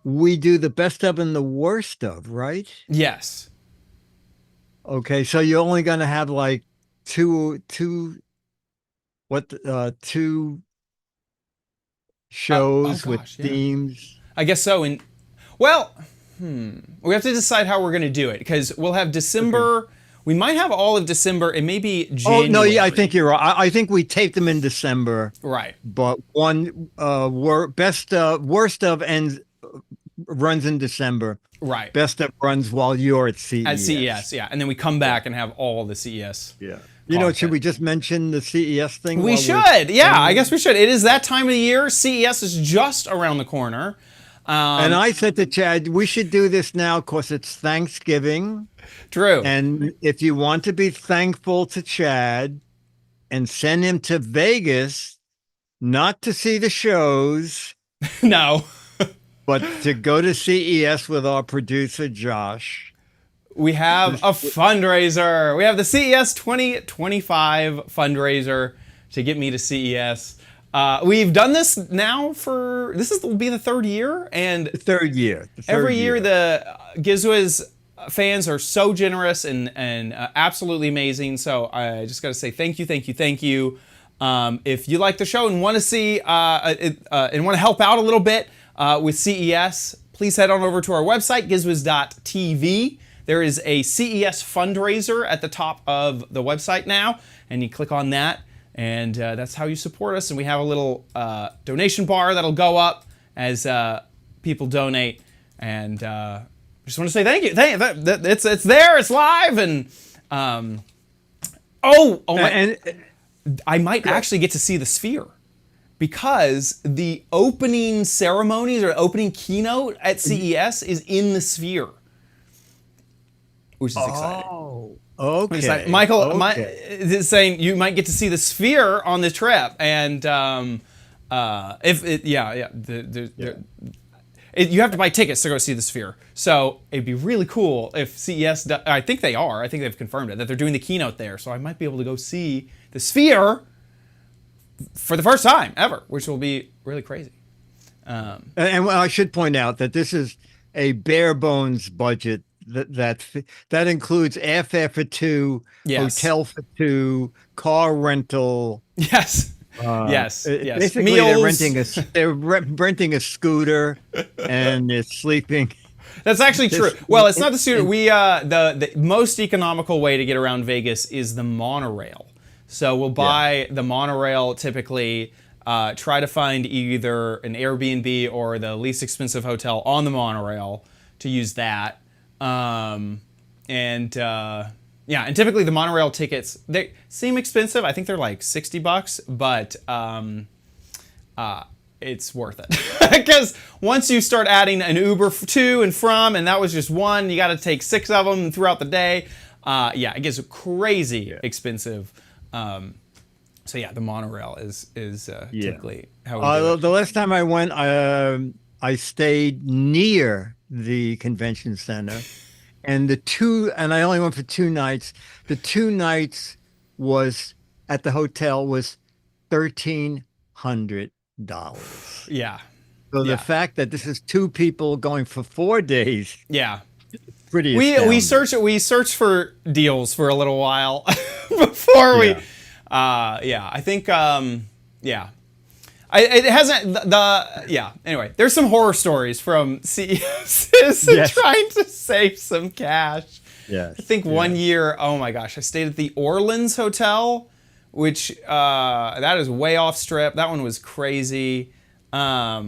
we do the best of and the worst of, right? Yes. Okay, so you're only going to have like two shows with themes. I guess so. We have to decide how we're going to do it because we'll have December... Okay. We might have all of December and maybe January. Oh, no, yeah, I think you're right. I think we taped them in December. Right. But one worst of ends runs in December. Right. Best of runs while you're at CES. At CES, yeah. And then we come back and have all the CES. Yeah. Should we just mention the CES thing? We should. Yeah, I guess we should. It is that time of the year. CES is just around the corner. And I said to Chad, we should do this now because it's Thanksgiving. True. And if you want to be thankful to Chad and send him to Vegas, not to see the shows. No. But to go to CES with our producer, Josh. We have a fundraiser. We have the CES 2025 fundraiser to get me to CES. We've done this now will be the 3rd year. And third year. Every year the Giz Fiz fans are so generous and absolutely amazing. So I just got to say thank you. If you like the show and want to see and want to help out a little bit with CES, please head on over to our website, gizwiz.tv. There is a CES fundraiser at the top of the website now, and you click on that, and that's how you support us. And we have a little donation bar that'll go up as people donate, and just want to say thank you. It's there, it's live, and I might actually get to see the Sphere. Because the opening ceremonies or opening keynote at CES is in the Sphere, which is exciting. Oh, okay. Michael is saying you might get to see the Sphere on the trip, and you have to buy tickets to go see the Sphere. So it'd be really cool if CES. I think they are. I think they've confirmed it that they're doing the keynote there. So I might be able to go see the Sphere for the first time ever, which will be really crazy. And I should point out that this is a bare bones budget that includes airfare for 2, hotel for 2, car rental. Yes. Yes. Basically, Meals. they're renting a scooter and they're sleeping. That's actually true. Well, it's not the scooter. The most economical way to get around Vegas is the monorail. So we'll buy the monorail typically try to find either an Airbnb or the least expensive hotel on the monorail to use that. Yeah, and typically the monorail tickets, they seem expensive. I think they're like $60, but it's worth it. Because once you start adding an Uber to and from, and that was just one, you got to take 6 of them throughout the day. Yeah, it gets crazy expensive. So yeah, the monorail is typically how we do it. The last time I went, I stayed near the convention center, and I only went for 2 nights. The 2 nights was at the hotel was $1,300. Yeah. So the fact that this is 2 people going for 4 days, Yeah. pretty. We searched for deals for a little while before we. Yeah, I think. Yeah. It hasn't anyway, there's some horror stories from CESs trying to save some cash. Yes. I think one year, oh my gosh, I stayed at the Orleans Hotel, which that is way off strip. That one was crazy. Yeah,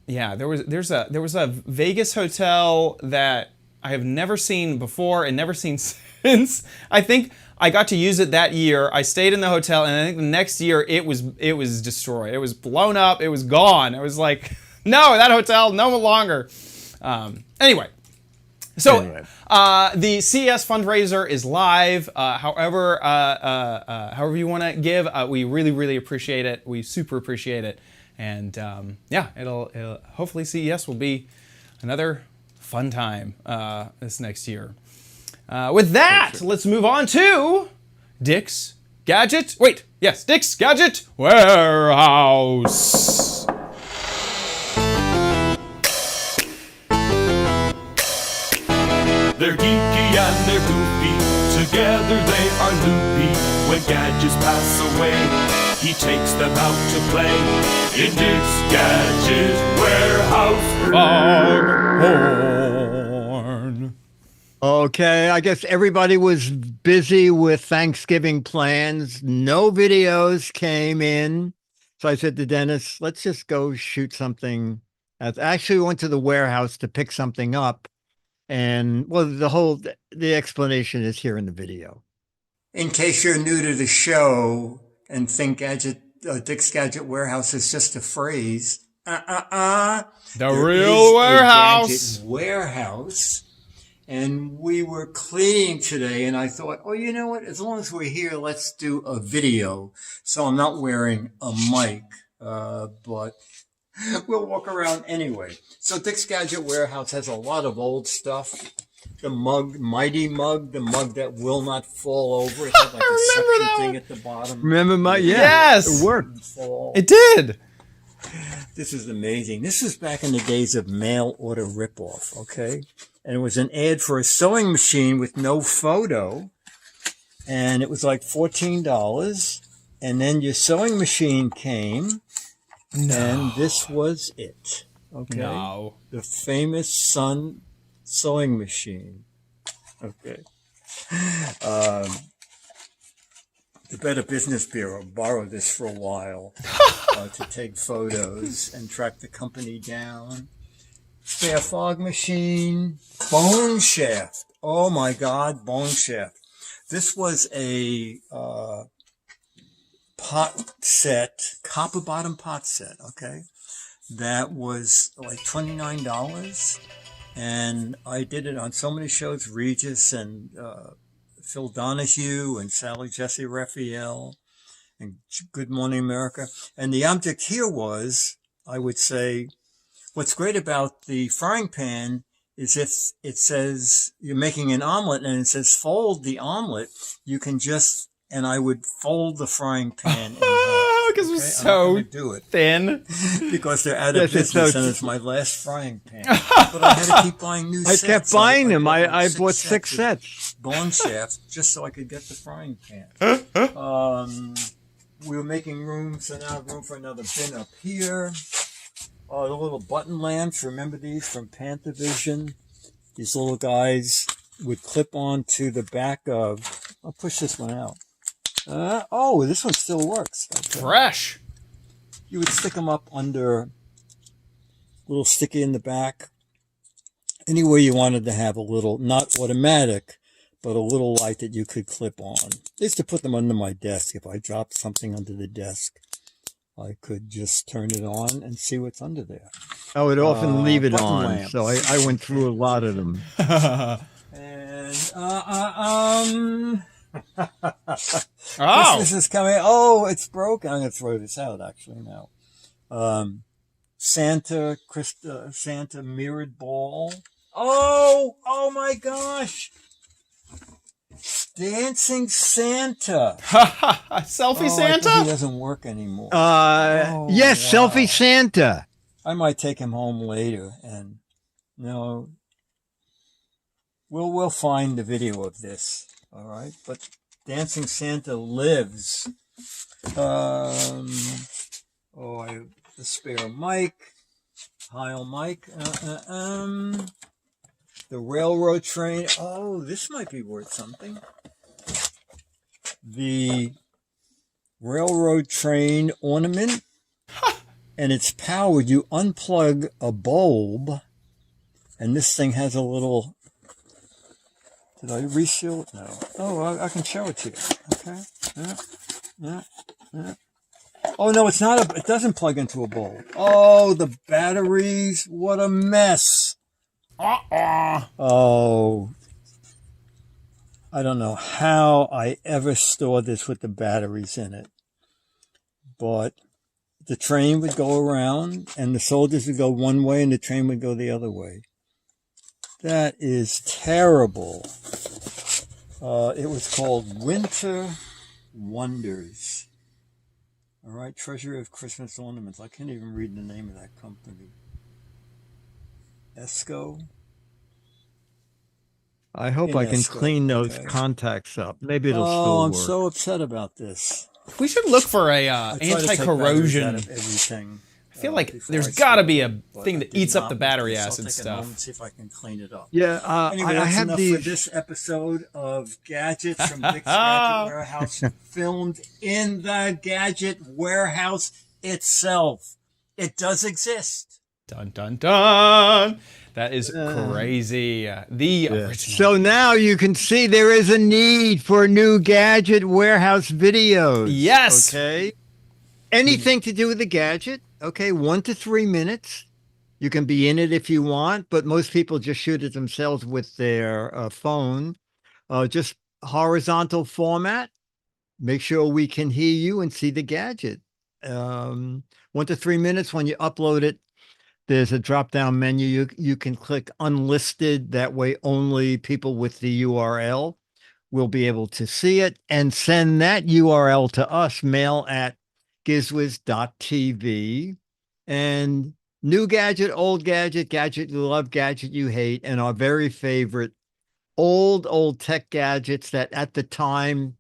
there was a Vegas hotel that I have never seen before and never seen since. I think I got to use it that year. I stayed in the hotel, and I think the next year it was destroyed. It was blown up. It was gone. It was like, no, that hotel no longer. Anyway, so the CES fundraiser is live. However you want to give, we really appreciate it. We super appreciate it, and yeah, it'll hopefully CES will be another fun time this next year. With that, let's move on to Dick's Gadget. Wait, yes, Dick's Gadget Warehouse. They're geeky and they're goofy, together they are loopy. When gadgets pass away, he takes them out to play in Dick's Gadget Warehouse. Okay, I guess everybody was busy with Thanksgiving plans. No videos came in. So I said to Dennis, let's just go shoot something. Actually, we went to the warehouse to pick something up. And well, the explanation is here in the video. In case you're new to the show and think Dick's Gadget Warehouse is just a phrase, The There real is warehouse. A gadget warehouse. And we were cleaning today, and I thought, oh, you know what? As long as we're here, let's do a video. So I'm not wearing a mic, but we'll walk around anyway. So Dick's Gadget Warehouse has a lot of old stuff. The mug, Mighty Mug, the mug that will not fall over. It had like a suction thing at the bottom. Remember Yes! It worked. It did. This is amazing. This was back in the days of mail order ripoff, okay? And it was an ad for a sewing machine with no photo. And it was like $14. And then your sewing machine came. And this was it. Okay. No. The famous Sun sewing machine. Okay. The Better Business Bureau borrowed this for a while to take photos and track the company down. Spare fog machine, bone shaft. Oh my God, bone shaft. This was a pot set, copper bottom pot set, okay? That was like $29. And I did it on so many shows, Regis and Phil Donahue and Sally Jesse Raphael and Good Morning America. And the object here was, I would say, what's great about the frying pan is if it says you're making an omelet and it says fold the omelet, you can just, and I would fold the frying pan in half. Because it's so do it thin. because they're out of business and it's my last frying pan. But I had to keep buying new I sets. kept buying them. I bought 6 of sets. Bone shaft just so I could get the frying pan. We were making room, so now I have room for another bin up here. The little button lamps, remember these from Panthervision? These little guys would clip on to the back of, I'll push this one out. Oh, this one still works. Okay. Fresh. you would stick them up under a little sticky in the back. Anywhere you wanted to have a little, not automatic, but a little light that you could clip on. I used to put them under my desk. If I dropped something under the desk, I could just turn it on and see what's under there. I would often leave it button on, lamps. so I went through a lot of them. And Oh, Christmas is coming. Oh, it's broken. I'm gonna throw this out actually now. Santa mirrored ball. Oh my gosh! Dancing Santa. selfie I think Santa. he doesn't work anymore. Yes, wow. Selfie Santa. I might take him home later, and we'll find the video of this. All right, but Dancing Santa lives. The spare mic, Heil mic. The railroad train. Oh, this might be worth something. The railroad train ornament. And it's powered. You unplug a bulb, and this thing has a little. Did I reseal it? No. Oh, I can show it to you. Okay. Yeah. Oh no, it's not. It doesn't plug into a bulb. Oh, the batteries! What a mess. Oh, I don't know how I ever stored this with the batteries in it, but the train would go around and the soldiers would go one way and the train would go the other way. That is terrible. It was called Winter Wonders. All right, Treasury of Christmas Ornaments. I can't even read the name of that company. Esco. I hope I can Esco, clean those okay. contacts up. Maybe it'll Oh, still I'm work. so upset about this. We should look for a I try to take batteries anti-corrosion. out of everything. I feel like before there's I got to store be it, a but thing I that did eats up not the with battery this. I'll acid take it home stuff. and see if I can clean it up. Yeah, Anyway, I that's have enough the. for this episode of Gadgets from Dick's Gadget Warehouse, filmed in the Gadget Warehouse itself. It does exist. Dun dun dun. That is crazy. The original. So now you can see there is a need for new Gadget Warehouse videos. Yes. Okay. Anything to do with the gadget. Okay. 1 to 3 minutes. You can be in it if you want, but most people just shoot it themselves with their phone. Just horizontal format. Make sure we can hear you and see the gadget. 1 to 3 minutes. When you upload it, there's a drop-down menu. You can click unlisted. That way only people with the URL will be able to see it, and send that URL to us, mail at gizwiz.tv. And new gadget, old gadget, gadget you love, gadget you hate, and our very favorite old tech gadgets that at the time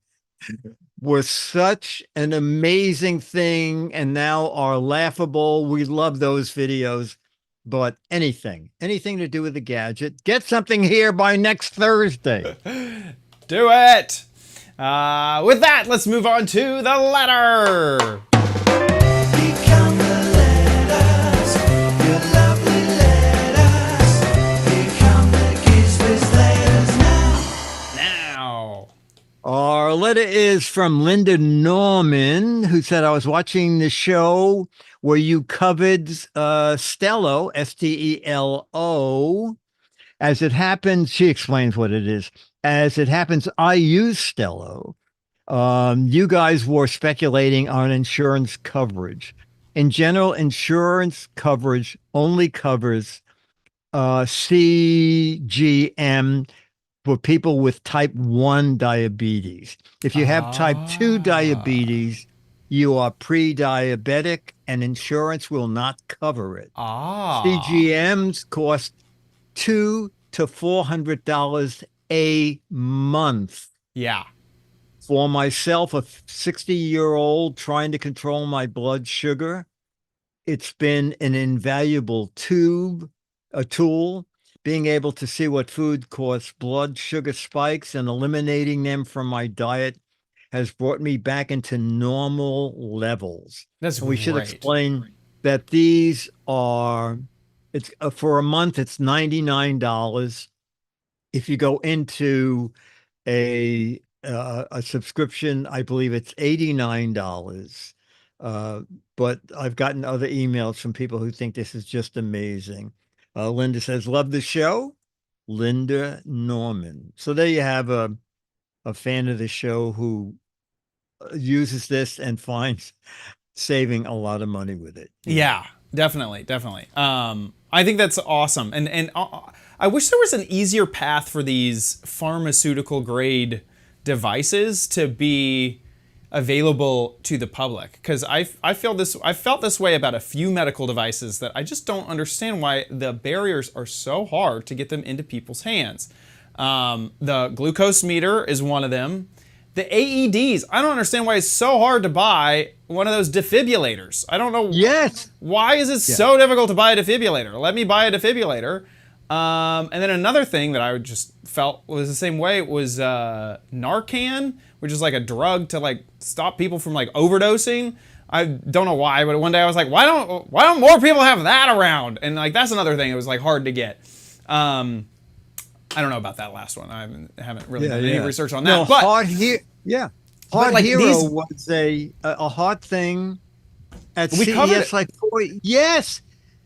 were such an amazing thing and now are laughable. We love those videos. But anything to do with the gadget, get something here by next Thursday. Do it. With that, let's move on to the letter. Become the letters, your lovely letters. Become the Giz Fiz letters now. Our letter is from Linda Norman, who said, I was watching the show where you covered Stello, Stelo. As it happens, she explains what it is. As it happens, I use Stello. You guys were speculating on insurance coverage. In general, insurance coverage only covers CGM for people with type 1 diabetes. If you have type 2 diabetes, you are pre-diabetic and insurance will not cover it. CGMs cost $200 to $400 a month. Yeah. For myself, a 60-year-old trying to control my blood sugar, it's been an invaluable tool, being able to see what food causes blood sugar spikes and eliminating them from my diet has brought me back into normal levels. That's And we should great. explain that these are, it's for a month, it's $99. If you go into a subscription, I believe it's $89. But I've gotten other emails from people who think this is just amazing. Linda says, love the show. Linda Norman. So there you have a fan of the show who uses this and finds saving a lot of money with it. Yeah, definitely. I think that's awesome. And I wish there was an easier path for these pharmaceutical grade devices to be available to the public, because I felt this way about a few medical devices that I just don't understand why the barriers are so hard to get them into people's hands. The glucose meter is one of them. The AEDs, I don't understand why it's so hard to buy one of those defibrillators. I don't know. Yes. Why is it so difficult to buy a defibrillator? Let me buy a defibrillator. And then another thing that I just felt was the same way was Narcan, which is like a drug to like stop people from like overdosing. I don't know why, but one day I was like, why don't more people have that around? And like that's another thing. It was like hard to get. I don't know about that last one. I haven't really done any research on that. No, but Hard like Hero these- was a hot thing at We covered CES it. like 40. Yes.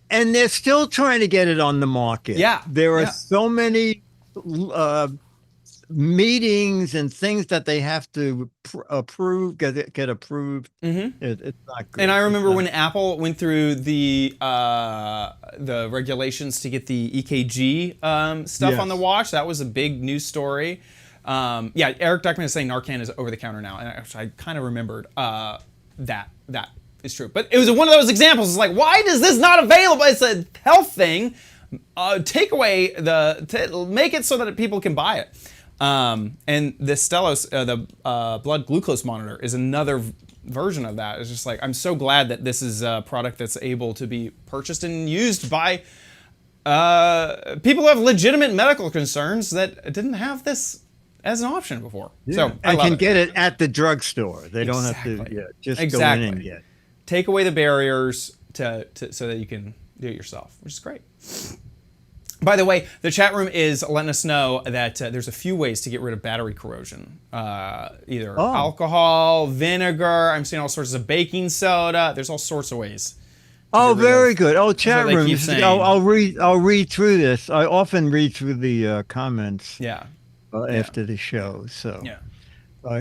And they're still trying to get it on the market. Yeah, There are yeah. so many meetings and things that they have to approve, get approved. It's not good. And I It's remember not- when Apple went through the regulations to get the EKG stuff Yes. on the watch. That was a big news story. Yeah, Eric Duckman is saying Narcan is over the counter now, and I kind of remembered that is true. But it was one of those examples. It's like, why is this not available? It's a health thing. Take away make it so that people can buy it. And the Stellos, the blood glucose monitor, is another version of that. It's just like, I'm so glad that this is a product that's able to be purchased and used by people who have legitimate medical concerns that didn't have this as an option before. So I and love can it. get it at the drugstore. They don't have Exactly. to just go in Exactly. and get. Take away the barriers so that you can do it yourself, which is great. By the way, the chat room is letting us know that there's a few ways to get rid of battery corrosion. Either alcohol, vinegar. I'm seeing all sorts of baking soda. There's all sorts of ways. Oh, get rid very of- good. Oh, chat what they room. keep This is- saying. I'll read through this. I often read through the comments Yeah. after the show. So Yeah.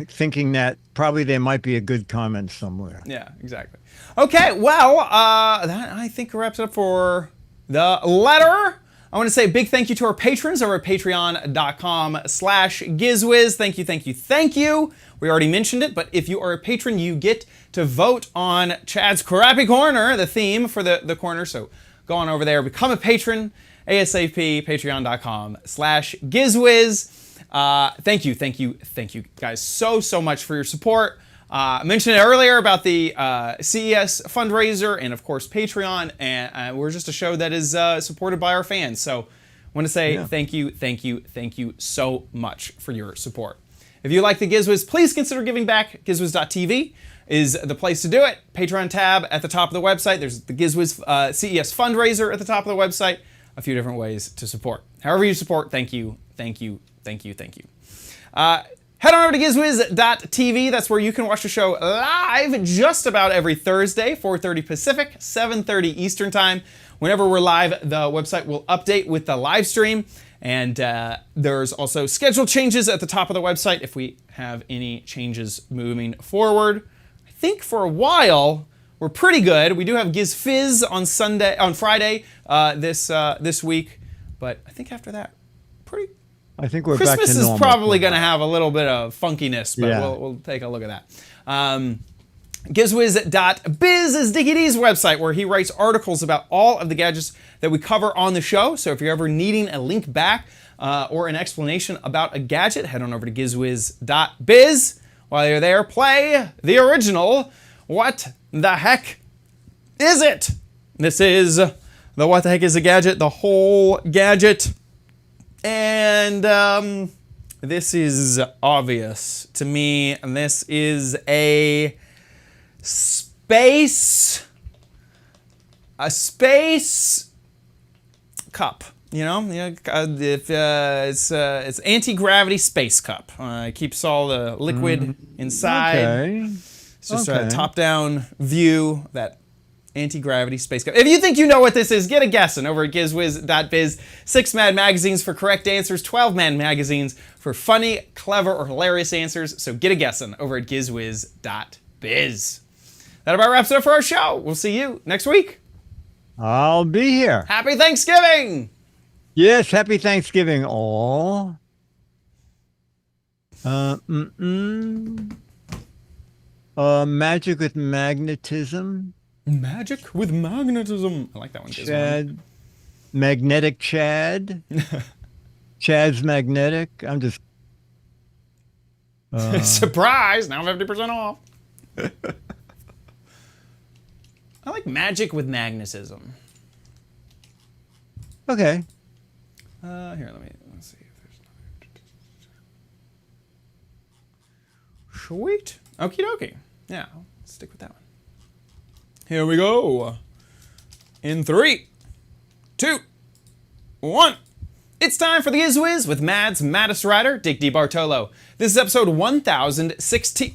thinking that probably there might be a good comment somewhere. Yeah, exactly. Okay, well, that I think wraps it up for the letter. I want to say a big thank you to our patrons over at patreon.com/GizWiz. Thank you. We already mentioned it, but if you are a patron, you get to vote on Chad's Crappy Corner, the theme for the corner. So go on over there, become a patron, ASAP, patreon.com/GizWiz. Thank you guys so much for your support. I mentioned it earlier about the CES fundraiser and of course Patreon, and we're just a show that is supported by our fans. So I want to say thank you so much for your support. If you like the GizWiz, please consider giving back. GizWiz.tv is the place to do it. Patreon tab at the top of the website. There's the GizWiz CES fundraiser at the top of the website. A few different ways to support. However you support, thank you. Head on over to GizWiz.tv. That's where you can watch the show live just about every Thursday, 4:30 Pacific, 7:30 Eastern Time. Whenever we're live, the website will update with the live stream. And there's also schedule changes at the top of the website if we have any changes moving forward. I think for a while, we're pretty good. We do have Giz Fiz on Friday this week. But I think after that, pretty I think we're back Christmas to is normal. probably going to have a little bit of funkiness, but Yeah. we'll take a look at that. GizWiz.biz is Dickie D's website, where he writes articles about all of the gadgets that we cover on the show. So if you're ever needing a link back or an explanation about a gadget, head on over to GizWiz.biz. While you're there, play the original What the Heck Is It? This is the What the Heck Is a Gadget, the whole gadget. And This is obvious to me, and this is a space cup. You know, it's anti-gravity space cup. It keeps all the liquid inside. Okay. It's just Okay. a top-down view, that anti-gravity space cup. If you think you know what this is, get a guessing over at gizwiz.biz. 6 Mad Magazines for correct answers, 12 Mad Magazines for funny, clever, or hilarious answers. So get a guessing over at gizwiz.biz. That about wraps it up for our show. We'll see you next week. I'll be here. Happy Thanksgiving! Yes, happy Thanksgiving, all. Magic with magnetism. Magic with magnetism. I like that one. Chad. Magnetic Chad. Chad's magnetic. I'm just. Surprise! Now 50% off. I like magic with magnetism. Okay. Here, let's see if there's another. Sweet. Okie dokie. Yeah, I'll stick with that one. Here we go. In 3, 2, 1. It's time for the Giz Wiz with Mad's Maddest Writer, Dick DiBartolo. This is episode 1016.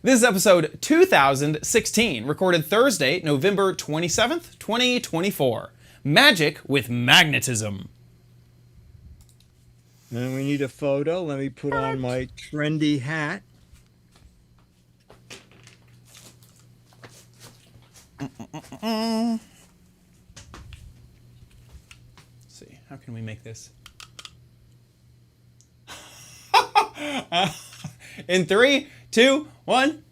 This is episode 2016, recorded Thursday, November 27th, 2024. Magic with magnetism. And we need a photo. Let me put on my trendy hat. Let's see, how can we make this? In 3, 2, 1.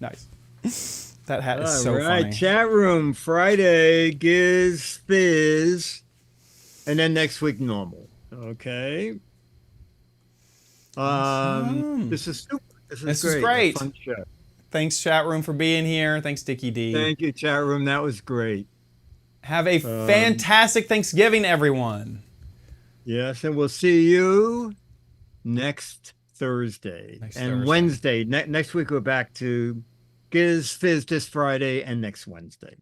Nice. That hat is so funny. Chat room Friday, Giz Fiz, and then next week normal. Okay. This is super. This is great. A fun show. Thanks, chat room, for being here. Thanks, Dickie D. Thank you, chat room. That was great. Have a fantastic Thanksgiving, everyone. Yes, and we'll see you next Thursday and Wednesday. Next week we're back to Giz Fiz this Friday and next Wednesday.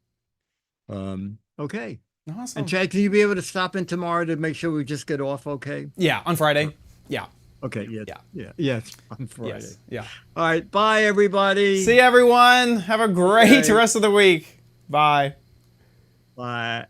Okay. Awesome. And Chad, can you be able to stop in tomorrow to make sure we just get off okay? Yeah, on Friday. Yeah. Okay, yes, on Friday. Yes. Yeah. All right, bye everybody. See everyone. Have a great rest of the week. Bye. Bye.